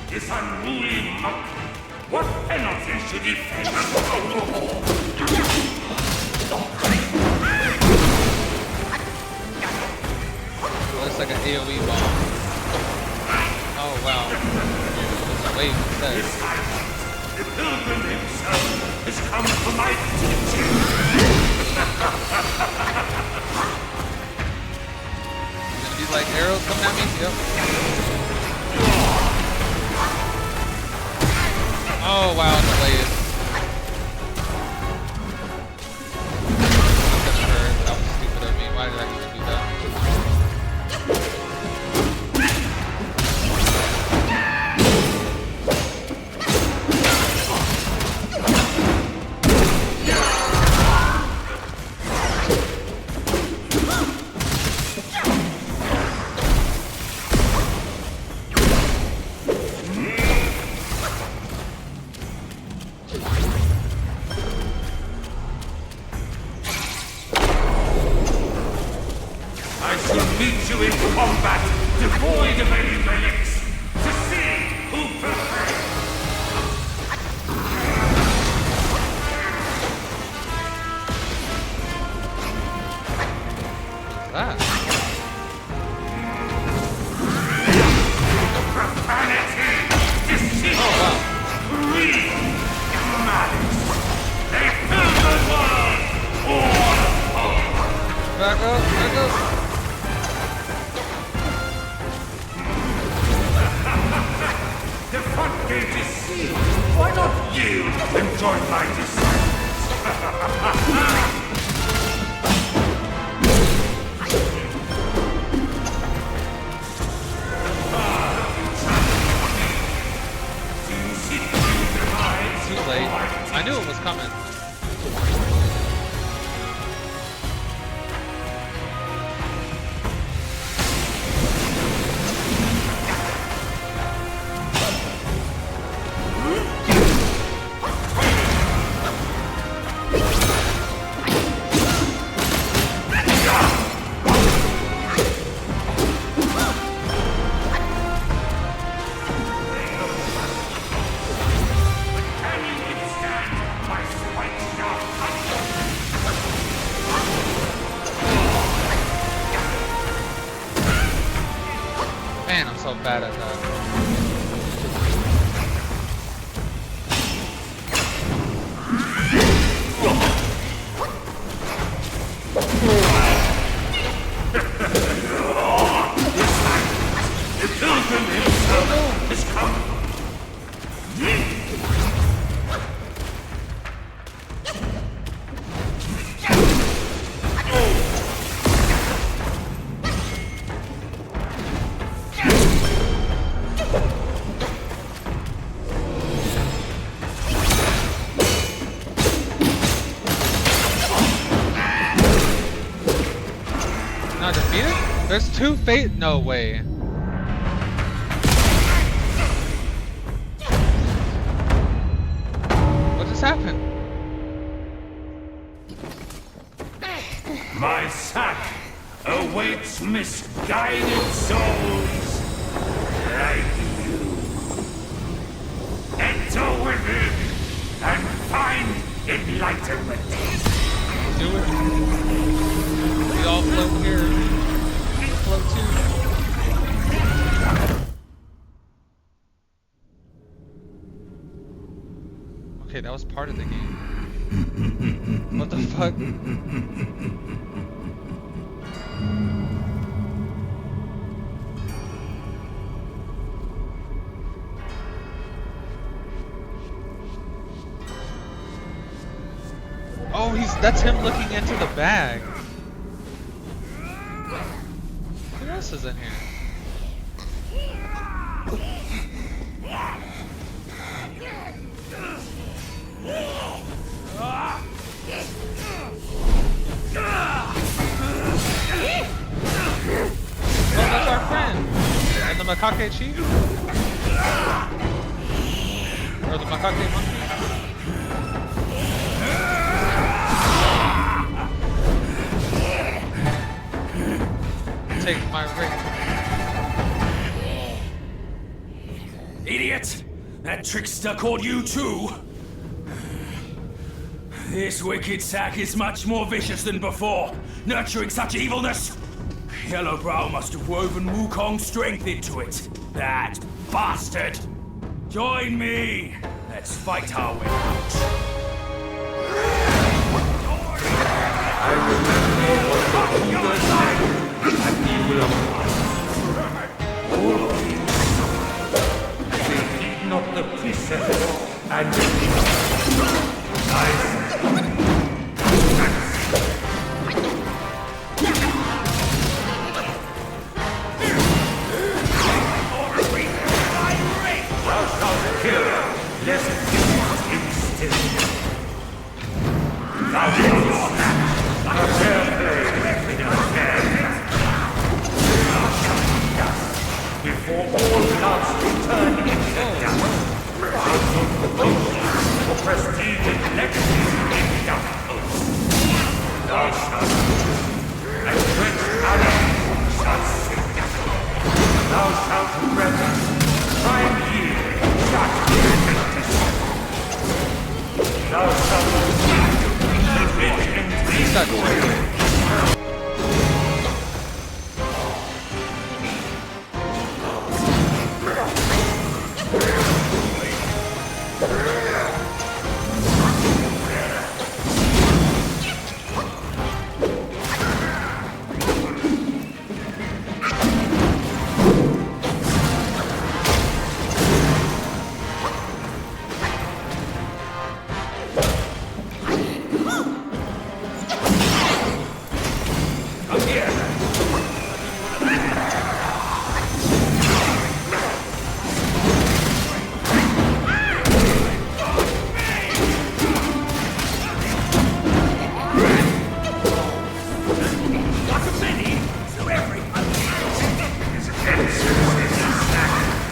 This unruly monk, what penalty should he face? Looks like an AoE bomb. Oh wow. There's a wave instead. The pilgrim himself has come to my teaching. Gonna be like arrows coming at me? Yep. Oh wow, delayed. That's gonna hurt. That was stupid of me. Why did I even do that? I shall meet you in combat, devoid of any relics, to see who prefers. What's that? Profanity, deceit, Oh wow. greed, malice. They fill the world, all Back up, back up. the front gate is sealed. Why not yield and join my disciples? Too late. I knew it was coming. Man, I'm so bad at that. The pilgrim himself has come. Not defeated? There's 2 fate. No way. What just happened? My sack awaits misguided souls like you. do it. We all float here. Float too. Okay, that was part of the game. What the fuck? Oh, that's him looking into the bag. Who else is in here? Oh, that's our friend. And the macaque chief? Or the macaque monkey? Take my ring. Idiot! That trickster called you too! This wicked sack is much more vicious than before, nurturing such evilness! YellowBrow must have woven Wukong's strength into it. That bastard! Join me! Let's fight our way out. Not the precepts and thou shalt kill, lest instant. Thou shalt snatch a fair blade in a fair net. Thou shalt be dust before all gods return into dust. Thou shalt propose for prestige and legacy in dust. Thou shalt and great arrow shall sink. Thou shalt revel, time yield, shut thou shalt the rich and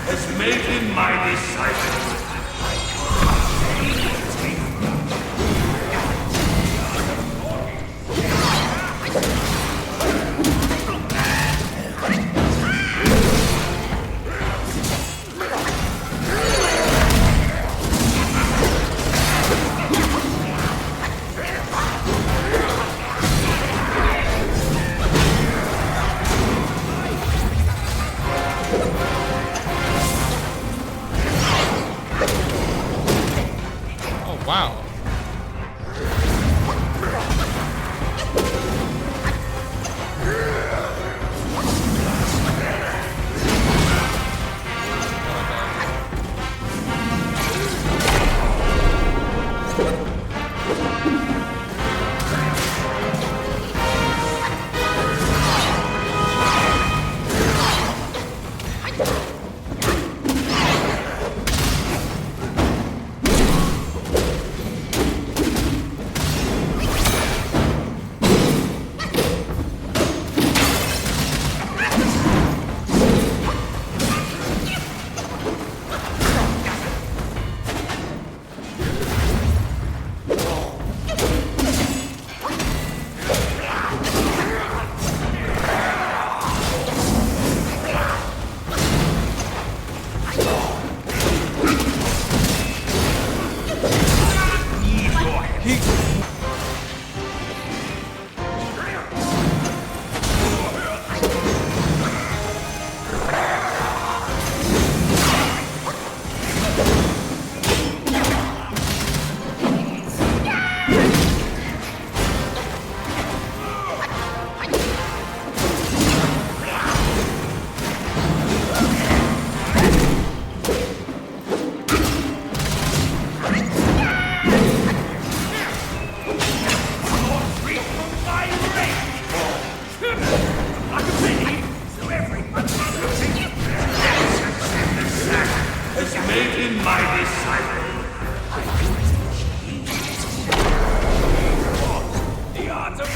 has made him my disciple. Wow. Maiden, my disciple. I will teach thee. The art of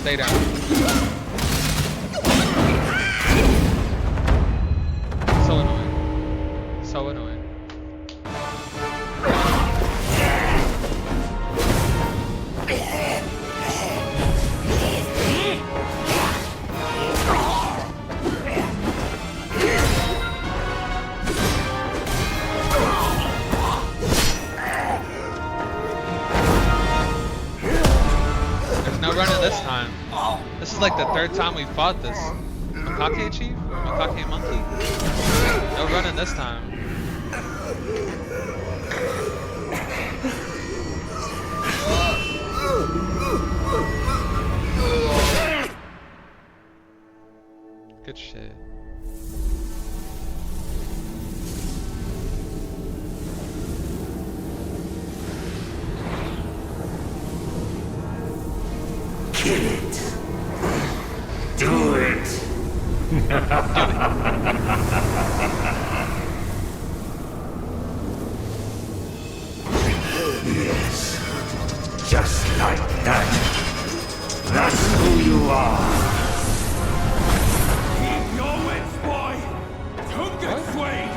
Stay down. So annoying. So annoying. There's no running this time. This is like the third time we fought this. Makake Chief? Makake Monkey? No running this time. Good shit. kill it. Do it. Yes. Just like that. That's who you are. Keep your wits, boy. Don't get swayed.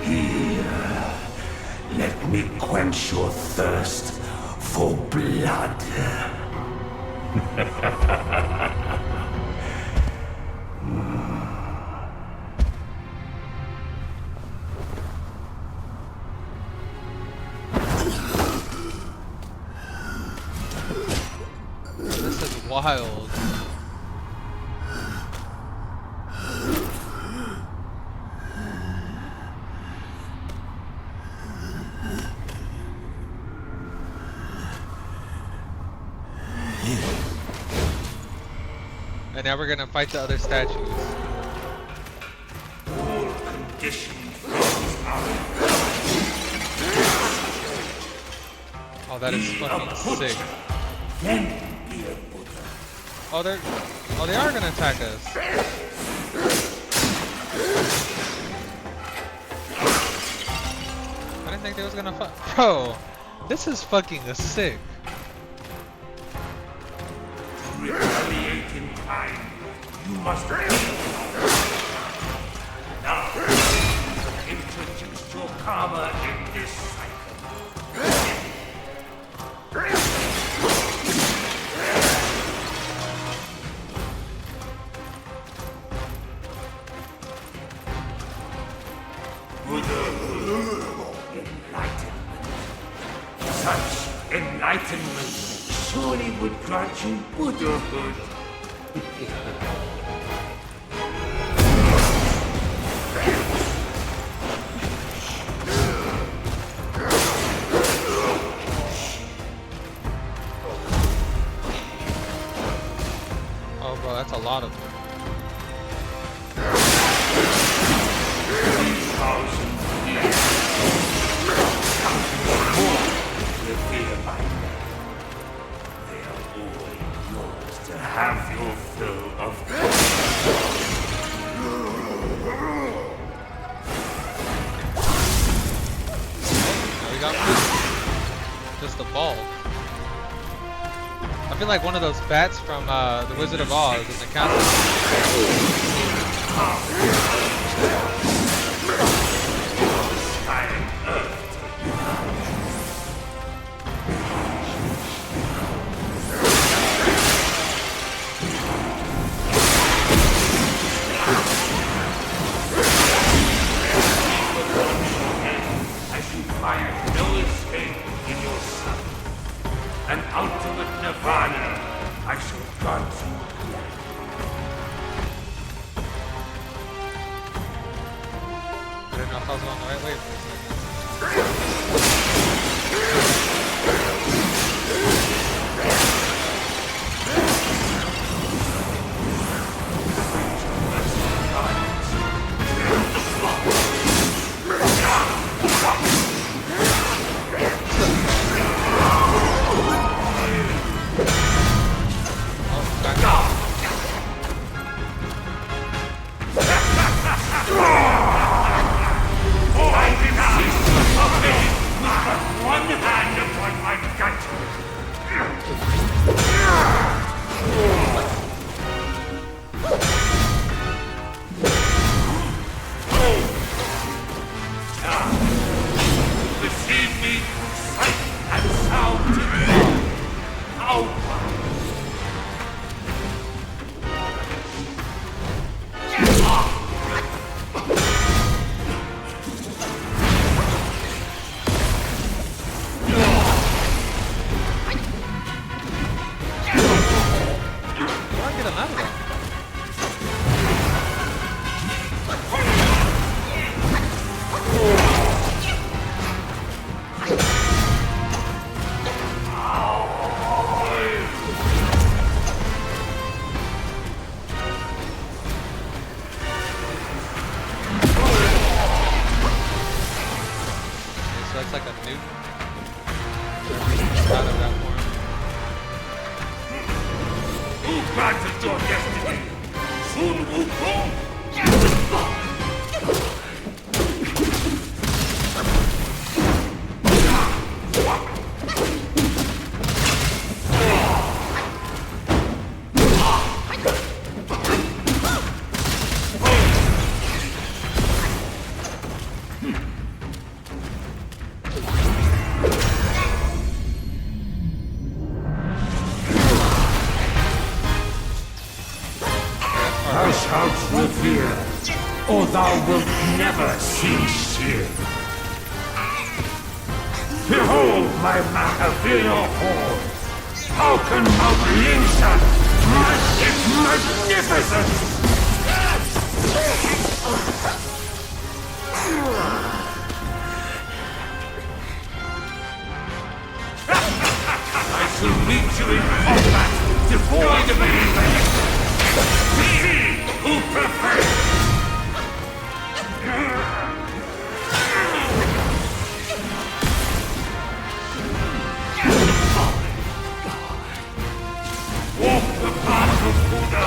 Here, let me quench your thirst for blood. This is wild. And now we're gonna fight the other statues. All conditions Oh, that is fucking sick. Oh, they are gonna attack us. I didn't think they was gonna fight. Bro, this is fucking sick. retaliate in kind. You must now introduce your karma in this cycle. Enlightenment. Such enlightenment surely would grant you Buddhahood. Oh, bro, that's a lot of them. 3,000 years. More revere by them. They are all yours to have your fill of. Oh, we got one. Just a ball. I feel like one of those bats from The Wizard of Oz in the castle. As you find no escape in your son, an ultimate nirvana, I shall grant you. I didn't know if I was going the right way for a second. One hand upon my gut. Receive me through sight and sound. Outward. Get him out of there. Okay, so that's like a nuke. Out of that form. Who granted your destiny? Sun Wukong? Thou shalt revere, or thou wilt never see shit. Behold my Machiavellian horn! How can Mount Lingsa match its magnificence? I shall meet you in combat, devoid of any who prefers. Walk the path of Buddha.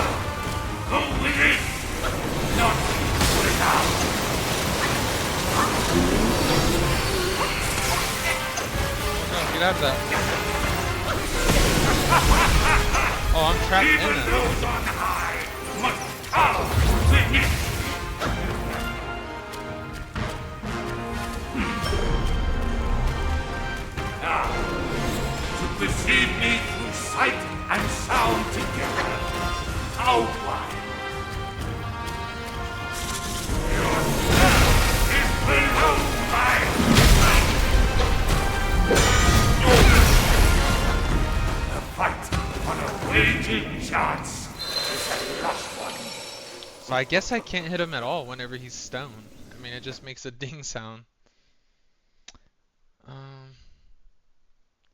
Go with it, not without. No, get out of that. Oh, I'm trapped in Even it. those on high must bow beneath. perceive me through sight and sound together. Outline. Your death is below my... The fight on a waging chance is a last one. So I guess I can't hit him at all whenever he's stoned. I mean, it just makes a ding sound.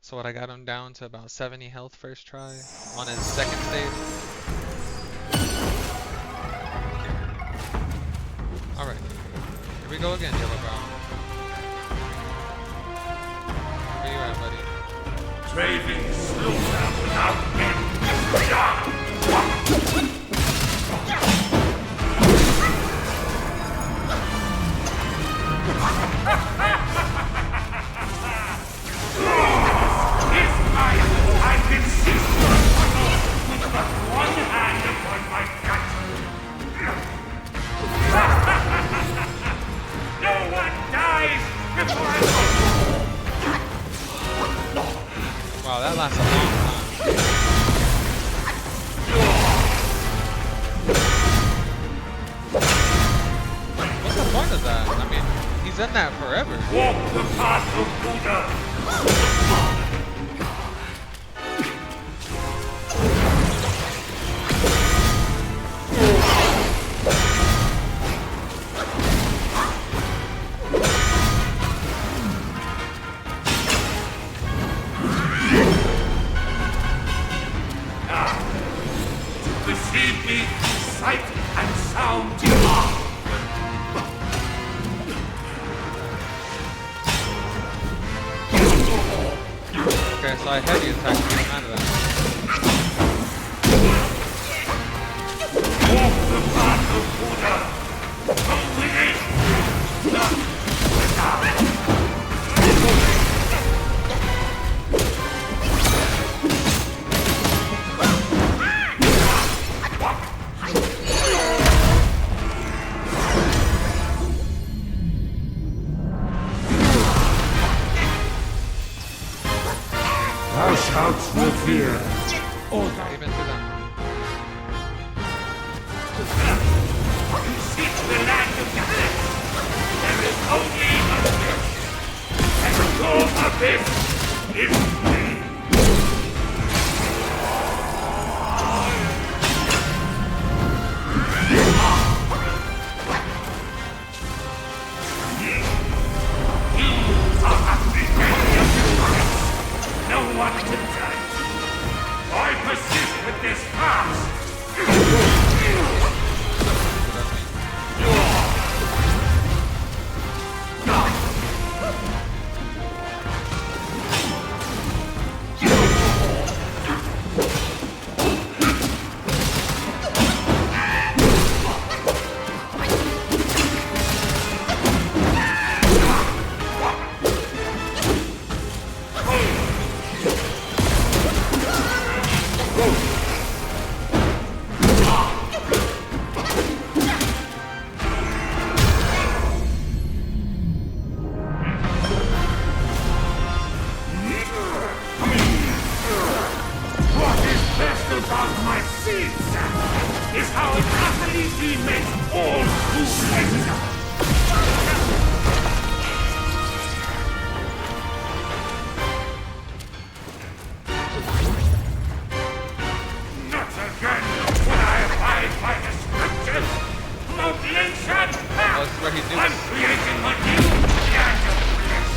So what, I got him down to about 70 health first try on his second stage. Alright, here we go again, YellowBrow. Where you at, buddy? Raving slaughter without end. I can seize your tunnel with but one hand upon my gut. No one dies before I go. Wow, that lasts a long time. What's the point of that? I mean, he's in that forever. Walk the path of Buddha. Perceive me through sight and sound. Okay, so I heavy attack to get him out of that. Walk the path of Buddha. Go with it. Thou shalt no fear. Even to them. Seek the land of the dead. There is only abyss. And your abyss is me. You are apprehended. No one can judge. I persist with this task. About my seeds is how an athlete makes all who Not again will I abide by the scriptures. Mutilation! That's where he did. I'm creating a new land of bliss.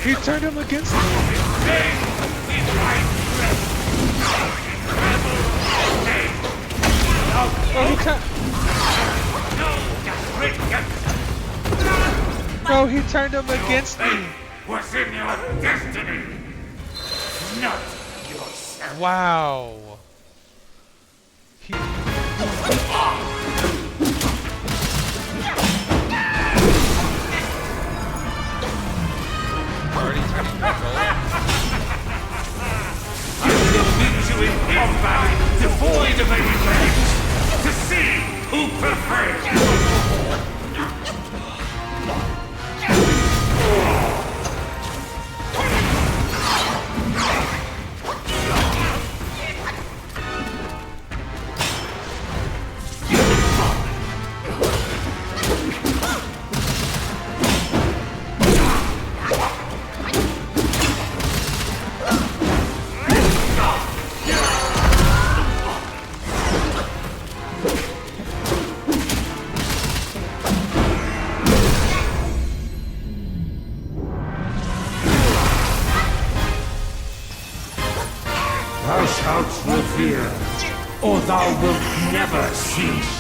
He turned him against me. Bro, he turned him against me. Was in your destiny, not yourself. Wow. Already turning purple. I will meet you in combat, devoid of any games, to see who prefers. Thou shalt revere, or thou wilt never cease.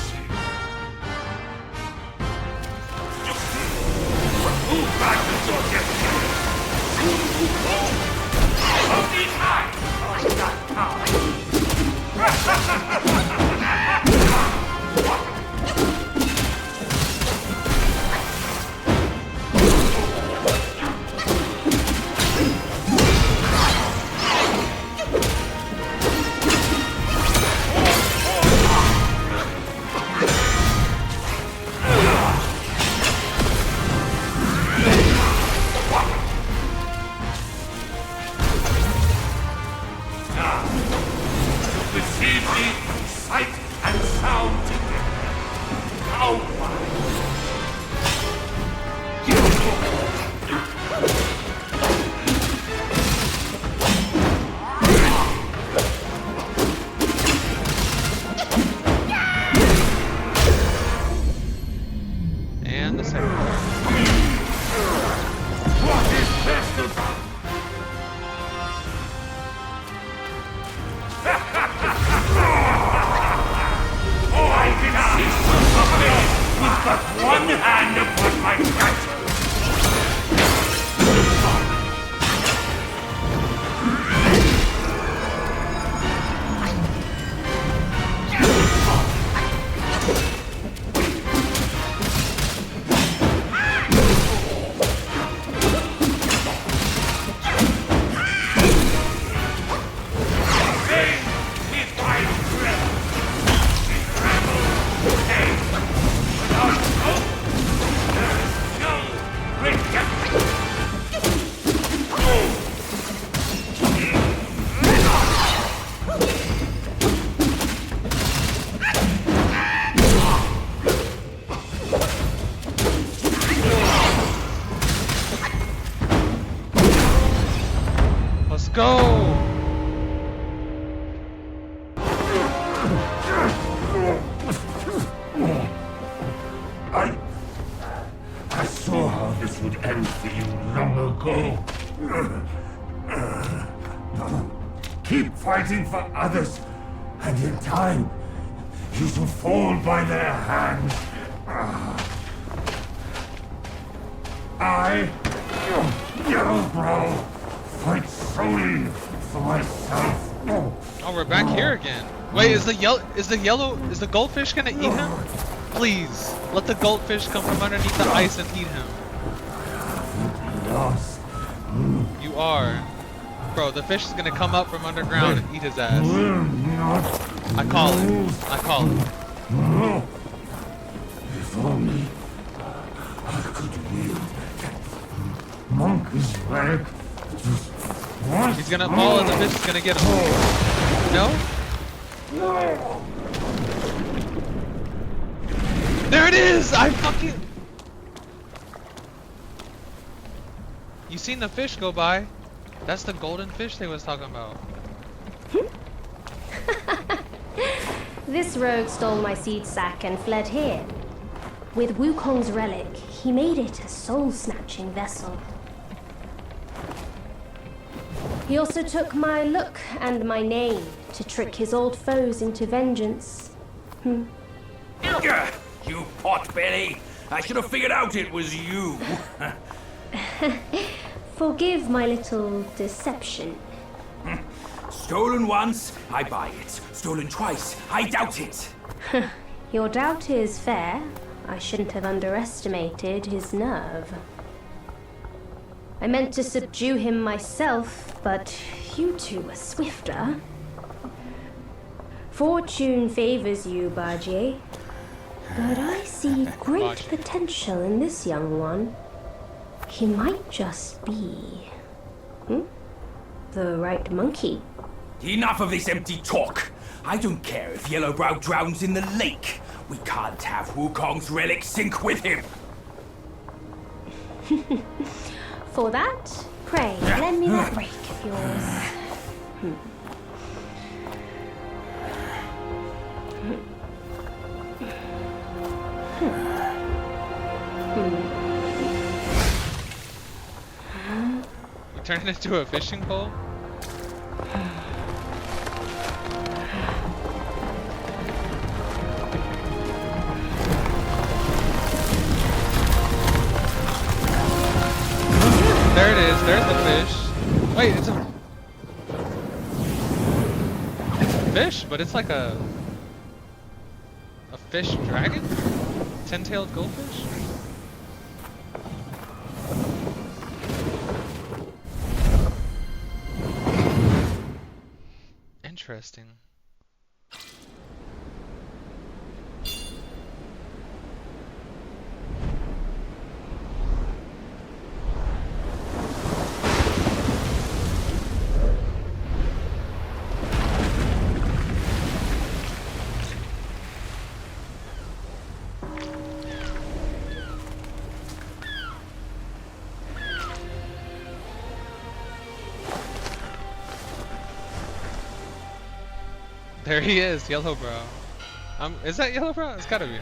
Who battles your destiny? Only I hold that power. Receive me, sight and sound together. How wise! And the second one. What is best about? Oh, I can cease to fulfill with but one hand upon my title. Let's go! I saw how this would end for you long ago. Keep fighting for others, and in time, you shall fall by their hands. I, YellowBrow, fight solely for myself. Oh, we're back here again. Wait, is the goldfish gonna eat him? Please, let the goldfish come from underneath the ice and eat him. Lost. You are. Bro, the fish is gonna come up from underground and eat his ass. I call it. I call it. If only I could wield that monkey's leg just once. He's gonna fall and the fish is gonna get him. No? There it is! I fucking... You seen the fish go by? That's the golden fish they was talking about. This rogue stole my seed sack and fled here. With Wukong's relic, he made it a soul-snatching vessel. He also took my look and my name to trick his old foes into vengeance. Ugh, you potbelly! I should have figured out it was you. Forgive my little deception. Stolen once, I buy it. Stolen twice, I doubt it. Your doubt is fair. I shouldn't have underestimated his nerve. I meant to subdue him myself, but you two were swifter. Fortune favors you, Baji. But I see great potential in this young one. He might just be... the right monkey. Enough of this empty talk. I don't care if YellowBrow drowns in the lake. We can't have Wukong's relic sink with him. For that, pray, lend me that rake of yours. You turn it into a fishing pole? There it is, there's the fish. Wait, it's a fish, but it's like a fish dragon? 10-tailed goldfish? Interesting. There he is, YellowBrow. Is that YellowBrow? It's gotta be him.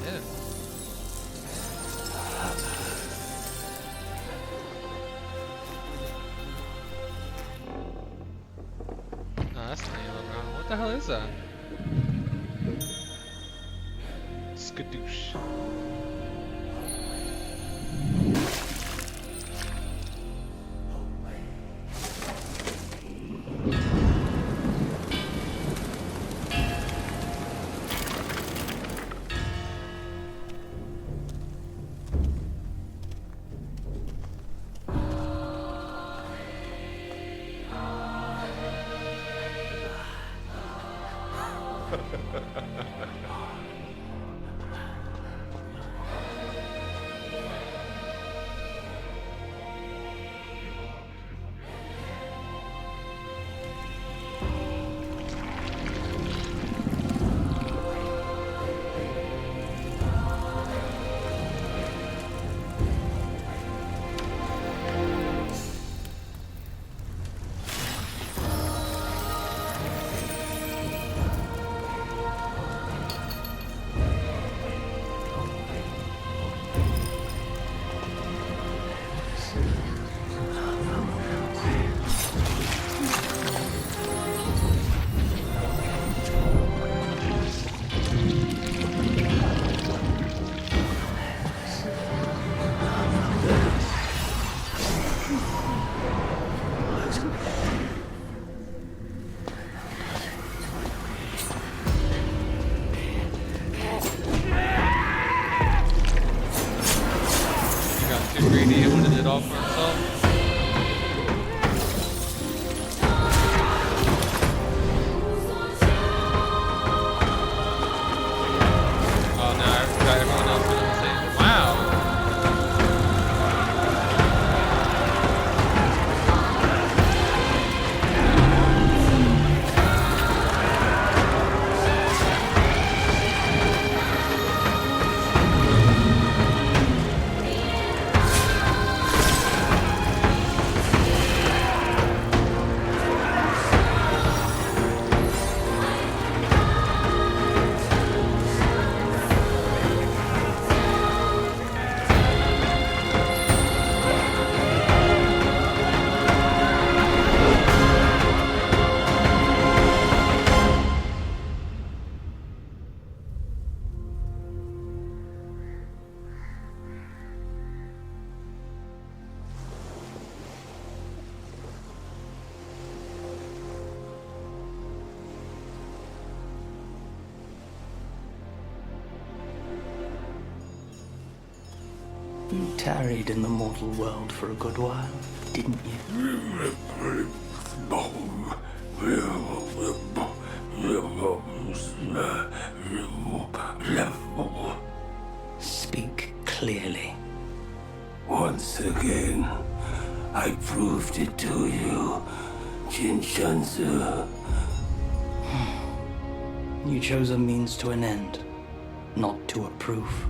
Yeah. No, that's not YellowBrow. What the hell is that? Skadoosh. He wanted it all for himself. Oh no, I forgot everyone else doing the same. Wow. You tarried in the mortal world for a good while, didn't you? Speak clearly. Once again, I proved it to you, Jinshansu. You chose a means to an end, not to a proof.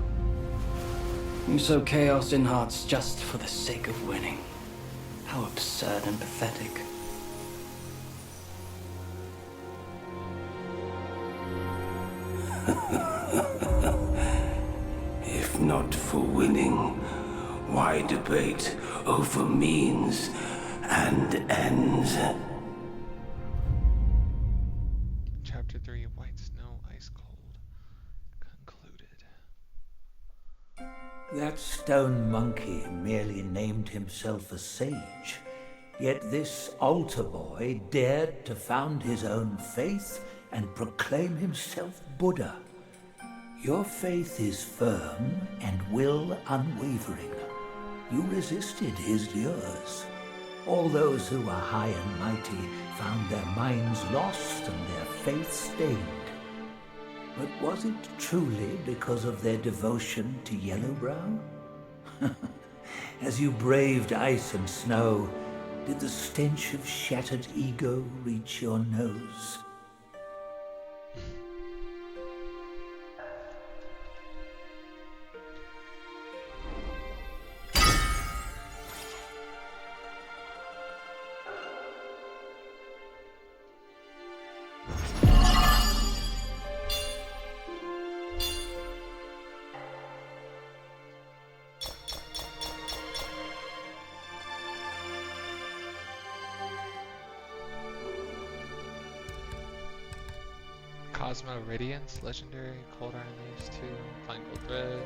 You sow chaos in hearts just for the sake of winning. How absurd and pathetic. If not for winning, why debate over means and ends? Chapter 3, White Snow, Ice Cold. Concluded. That stone monkey merely named himself a sage, yet this altar boy dared to found his own faith and proclaim himself Buddha. Your faith is firm and will unwavering. You resisted his lures. All those who were high and mighty found their minds lost and their faith stained. But was it truly because of their devotion to YellowBrow? As you braved ice and snow, did the stench of shattered ego reach your nose? Cosmo Radiance, Legendary, Cold Iron Leaves 2, Fine Gold Thread.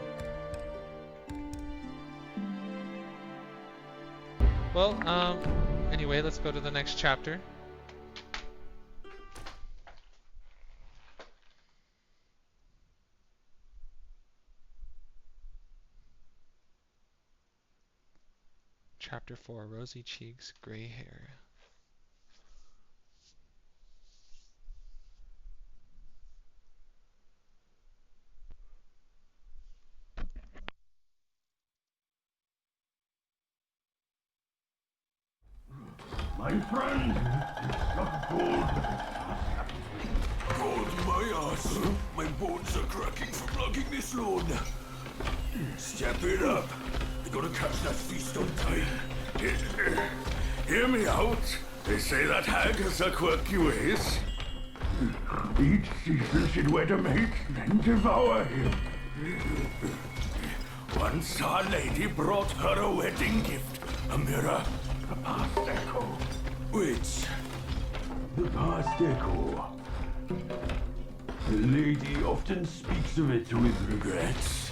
Well, anyway, let's go to the next chapter. Chapter 4, Rosy Cheeks, Gray Hair. My friend, it's not good. God, my ass. My bones are cracking from lugging this load. Step it up. I gotta catch that feast on time. Hear me out. They say that hag has her quirky ways. Each season she'd wed a mate, then devour him. Once our lady brought her a wedding gift. A mirror. The past echo. Which? The past echo. The lady often speaks of it with regrets.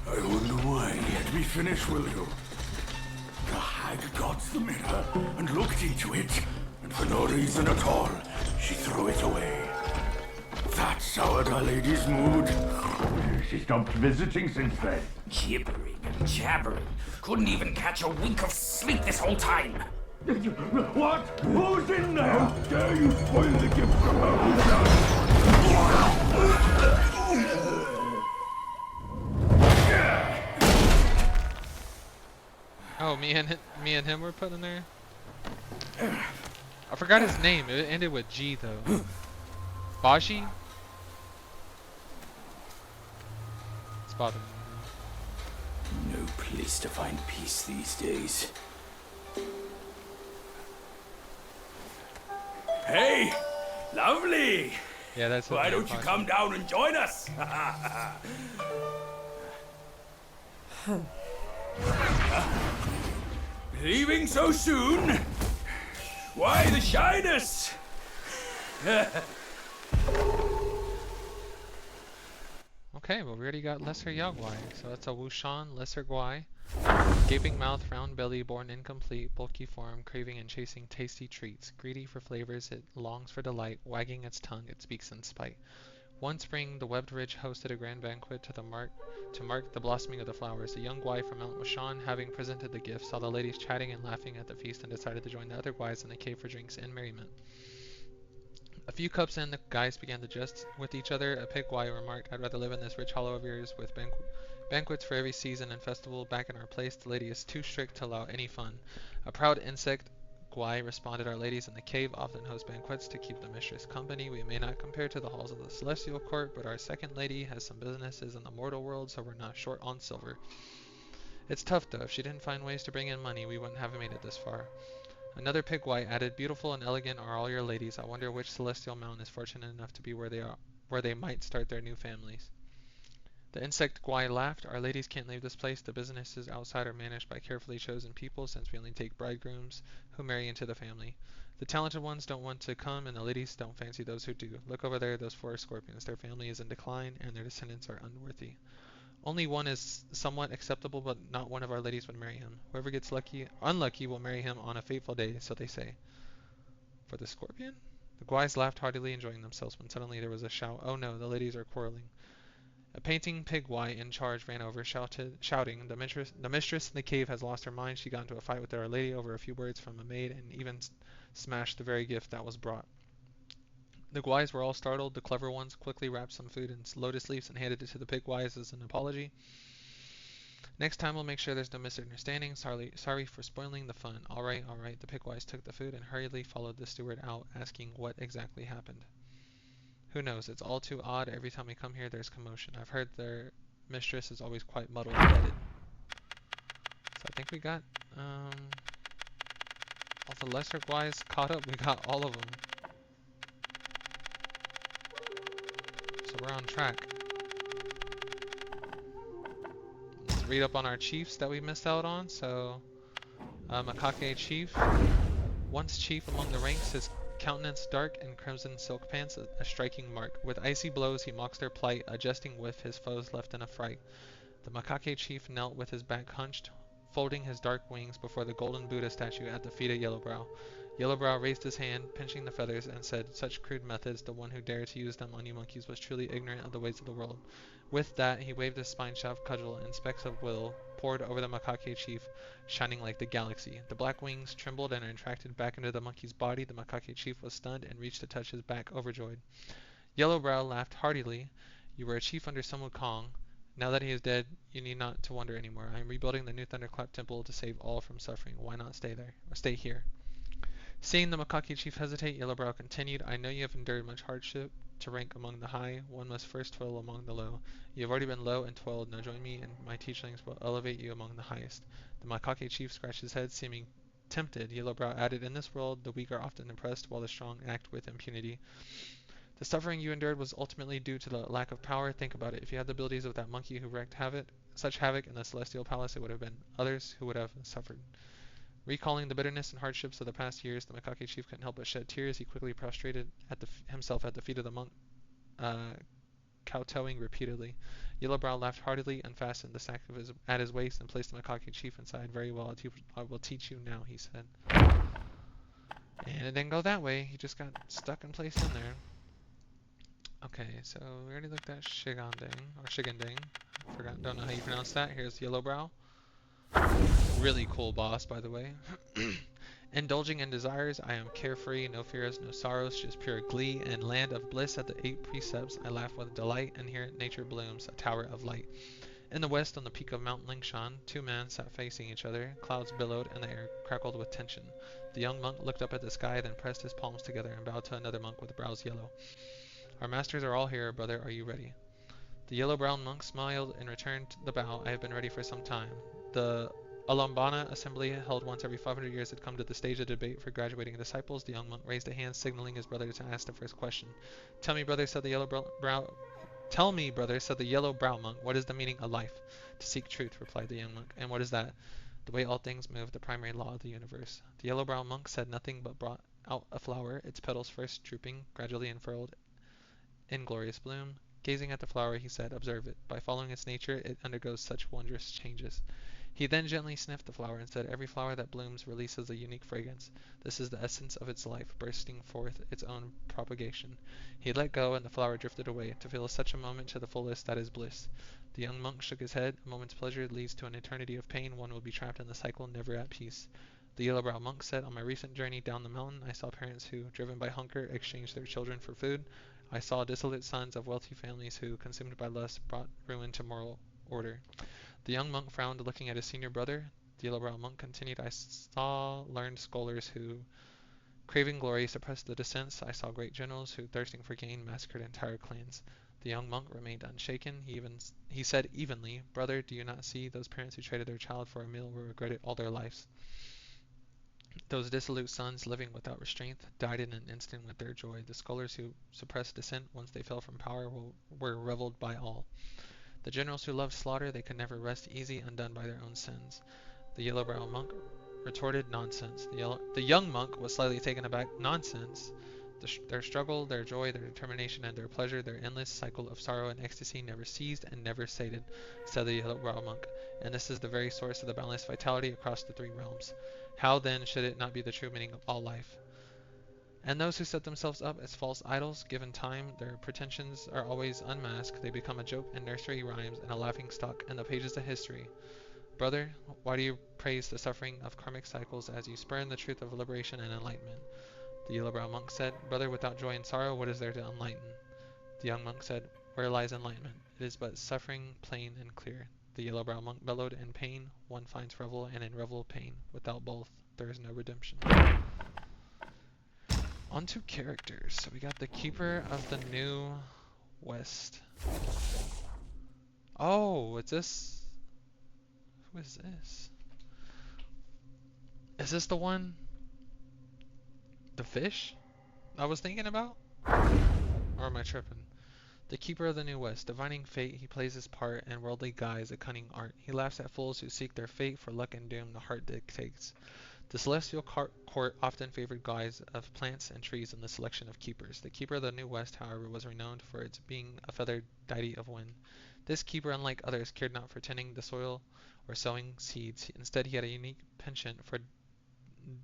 I wonder why. Let me finish, will you? The hag got the mirror and looked into it, and for no reason at all, she threw it away. That soured our lady's mood. She stopped visiting since then. Gibbering and jabbering. Couldn't even catch a wink of sleep this whole time. What? Who's in there? How dare you spoil the gift from her? Oh, me and him were put in there. I forgot his name. It ended with G though. Bashi? It's bothering me. No place to find peace these days. Hey! Lovely! Yeah, that's Why don't you come down and join us? Leaving so soon? Why the shyness? Okay, well we already got Lesser Yaoguai, so that's a Wushan, Lesser Guai. Gaping mouth, round belly, born incomplete, bulky form, craving and chasing tasty treats. Greedy for flavors, it longs for delight, wagging its tongue, it speaks in spite. One spring, the webbed ridge hosted a grand banquet to mark the blossoming of the flowers. The young Gwai from Mount Washan, having presented the gifts, saw the ladies chatting and laughing at the feast and decided to join the other Gwais in the cave for drinks and merriment. A few cups in, the guys began to jest with each other. A pig Gwai remarked, "I'd rather live in this rich hollow of yours with banquets for every season and festival. Back in our place, the lady is too strict to allow any fun." A proud insect Gwai responded, "Our ladies in the cave often host banquets to keep the mistress company. We may not compare to the halls of the celestial court, but our second lady has some businesses in the mortal world, so we're not short on silver. It's tough though. If she didn't find ways to bring in money, we wouldn't have made it this far." Another pigwai added, "Beautiful and elegant are all your ladies. I wonder which celestial mountain is fortunate enough to be where they might start their new families." The insect Gwai laughed. "Our ladies can't leave this place. The businesses outside are managed by carefully chosen people, since we only take bridegrooms who marry into the family. The talented ones don't want to come, and the ladies don't fancy those who do. Look over there, those four scorpions. Their family is in decline, and their descendants are unworthy. Only one is somewhat acceptable, but not one of our ladies would marry him. Whoever gets unlucky will marry him on a fateful day, so they say." "For the scorpion?" The Gwais laughed heartily, enjoying themselves, when suddenly there was a shout. "Oh no, the ladies are quarreling." A painting pigwai in charge ran over, shouting, the mistress in the cave has lost her mind. She got into a fight with Our Lady over a few words from a maid, and even smashed the very gift that was brought." The Gwais were all startled. The clever ones quickly wrapped some food in lotus leaves and handed it to the pigwais as an apology. "Next time we'll make sure there's no misunderstanding. Sorry for spoiling the fun." All right, all right." The pigwais took the food and hurriedly followed the steward out, asking what exactly happened. "Who knows? It's all too odd. Every time we come here, there's commotion. I've heard their mistress is always quite muddle-headed." So I think we got all the lesser Gwais caught up. We got all of them. So we're on track. Let's read up on our chiefs that we missed out on. So, Makake Chief. Once chief among the ranks, his countenance dark in crimson silk pants, a striking mark. With icy blows he mocks their plight, a jesting with his foes left in a fright. The Makake chief knelt with his back hunched, folding his dark wings before the golden Buddha statue at the feet of YellowBrow. YellowBrow raised his hand, pinching the feathers, and said, "Such crude methods, the one who dared to use them on you monkeys was truly ignorant of the ways of the world." With that, he waved his spine-shaped cudgel, and specks of will poured over the Makake chief, shining like the galaxy. The black wings trembled and retracted back into the monkey's body. The Makake chief was stunned and reached to touch his back, overjoyed. YellowBrow laughed heartily. "You were a chief under Sun Wukong. Now that he is dead, you need not to wonder anymore. I am rebuilding the new Thunderclap Temple to save all from suffering. Why not stay there, or stay here?" Seeing the Makake chief hesitate, YellowBrow continued, "I know you have endured much hardship. To rank among the high, one must first toil among the low. You have already been low and toiled. Now join me, and my teachlings will elevate you among the highest." The Makake chief scratched his head, seeming tempted. YellowBrow added, "In this world, the weak are often oppressed, while the strong act with impunity. The suffering you endured was ultimately due to the lack of power. Think about it. If you had the abilities of that monkey who wreaked such havoc in the Celestial Palace, it would have been others who would have suffered." Recalling the bitterness and hardships of the past years, the Makake chief couldn't help but shed tears. He quickly prostrated himself at the feet of the monk, kowtowing repeatedly. YellowBrow laughed heartily, unfastened the sack at his waist, and placed the Makake chief inside. "Very well, I will teach you now," he said. And it didn't go that way. He just got stuck and placed in there. Okay, so we already looked at Shiganding. Don't know how you pronounce that. Here's YellowBrow. Really cool boss, by the way. "Indulging in desires, I am carefree, no fears, no sorrows, just pure glee, and land of bliss at the 8 precepts. I laugh with delight, and here nature blooms, a tower of light." In the west, on the peak of Mount Lingshan, two men sat facing each other. Clouds billowed, and the air crackled with tension. The young monk looked up at the sky, then pressed his palms together and bowed to another monk with brows yellow. "Our masters are all here, brother. Are you ready?" The yellow-brown monk smiled and returned the bow. "I have been ready for some time." The Alambana assembly, held once every 500 years, had come to the stage of debate for graduating disciples. The young monk raised a hand, signaling his brother to ask the first question. Tell me, brother," said the yellow-brow monk, "what is the meaning of life?" "To seek truth," replied the young monk. "And what is that?" "The way all things move, the primary law of the universe." The yellow-brow monk said nothing, but brought out a flower, its petals first drooping, gradually unfurled in glorious bloom. Gazing at the flower, he said, "Observe it. By following its nature, it undergoes such wondrous changes." He then gently sniffed the flower and said, "Every flower that blooms releases a unique fragrance. This is the essence of its life, bursting forth its own propagation." He let go, and the flower drifted away. To feel such a moment to the fullest, that is bliss. The young monk shook his head. A moment's pleasure leads to an eternity of pain. One will be trapped in the cycle, never at peace. The YellowBrow monk said, "On my recent journey down the mountain, I saw parents who, driven by hunger, exchanged their children for food. I saw dissolute sons of wealthy families who, consumed by lust, brought ruin to moral order." The young monk frowned, looking at his senior brother. The YellowBrow monk continued, "I saw learned scholars who, craving glory, suppressed the dissents. I saw great generals who, thirsting for gain, massacred entire clans." The young monk remained unshaken. He said evenly, "Brother, do you not see? Those parents who traded their child for a meal will regret it all their lives. Those dissolute sons, living without restraint, died in an instant with their joy. The scholars who suppressed dissent, once they fell from power, were reveled by all. The generals who loved slaughter, they could never rest easy, undone by their own sins." The YellowBrow monk retorted, "Nonsense." The young monk was slightly taken aback. "Nonsense? Their struggle, their joy, their determination, and their pleasure, their endless cycle of sorrow and ecstasy never ceased and never sated," said the YellowBrow monk. "And this is the very source of the boundless vitality across the three realms. How, then, should it not be the true meaning of all life? And those who set themselves up as false idols, given time, their pretensions are always unmasked. They become a joke in nursery rhymes and a laughing stock in the pages of history. Brother, why do you praise the suffering of karmic cycles as you spurn the truth of liberation and enlightenment?" The YellowBrow monk said, "Brother, without joy and sorrow, what is there to enlighten?" The young monk said, "Where lies enlightenment? It is but suffering, plain and clear." The YellowBrow monk bellowed, "In pain one finds revel, and in revel pain. Without both there is no redemption." On to characters. So we got the Keeper of the New West. Oh, it's this. Who is this? Is this the one? The fish I was thinking about? Or am I tripping? The Keeper of the New West. Divining fate, he plays his part, and worldly guise a cunning art. He laughs at fools who seek their fate, for luck and doom the heart dictates. The celestial court often favored guise of plants and trees in the selection of keepers. The Keeper of the New West, however, was renowned for its being a feathered deity of wind. This keeper, unlike others, cared not for tending the soil or sowing seeds. Instead, he had a unique penchant for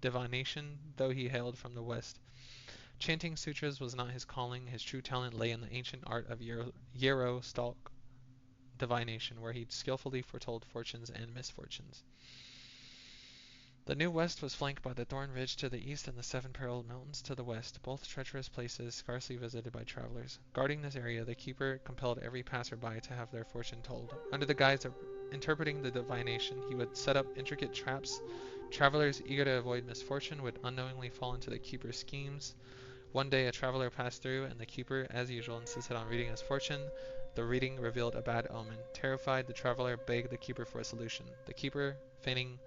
divination, though he hailed from the west. Chanting sutras was not his calling. His true talent lay in the ancient art of yarrow stalk divination, where he skillfully foretold fortunes and misfortunes. The New West was flanked by the Thorn Ridge to the east and the Seven Periled Mountains to the west, both treacherous places scarcely visited by travelers. Guarding this area, the keeper compelled every passerby to have their fortune told. Under the guise of interpreting the divination, he would set up intricate traps. Travelers eager to avoid misfortune would unknowingly fall into the keeper's schemes. One day a traveler passed through, and the keeper, as usual, insisted on reading his fortune. The reading revealed a bad omen. Terrified, the traveler begged the keeper for a solution. The keeper, feigning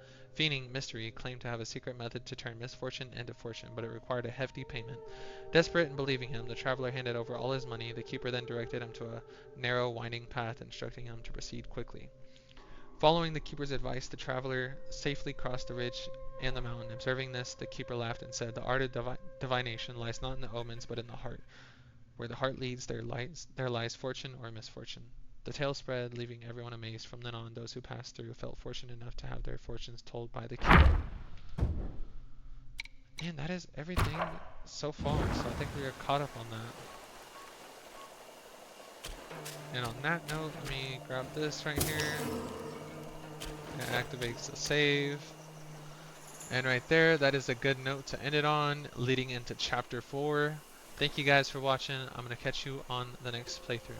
mystery, claimed to have a secret method to turn misfortune into fortune, but it required a hefty payment. Desperate in believing him, the traveler handed over all his money. The keeper then directed him to a narrow, winding path, instructing him to proceed quickly. Following the keeper's advice, the traveler safely crossed the ridge and the mountain. Observing this, the keeper laughed and said, "The art of divination lies not in the omens, but in the heart. Where the heart leads, there lies fortune or misfortune." The tale spread, leaving everyone amazed. From then on, those who passed through felt fortunate enough to have their fortunes told by the keeper. And that is everything so far, so I think we are caught up on that. And on that note, let me grab this right here. It activates the save. And right there, that is a good note to end it on, leading into Chapter 4. Thank you guys for watching. I'm going to catch you on the next playthrough.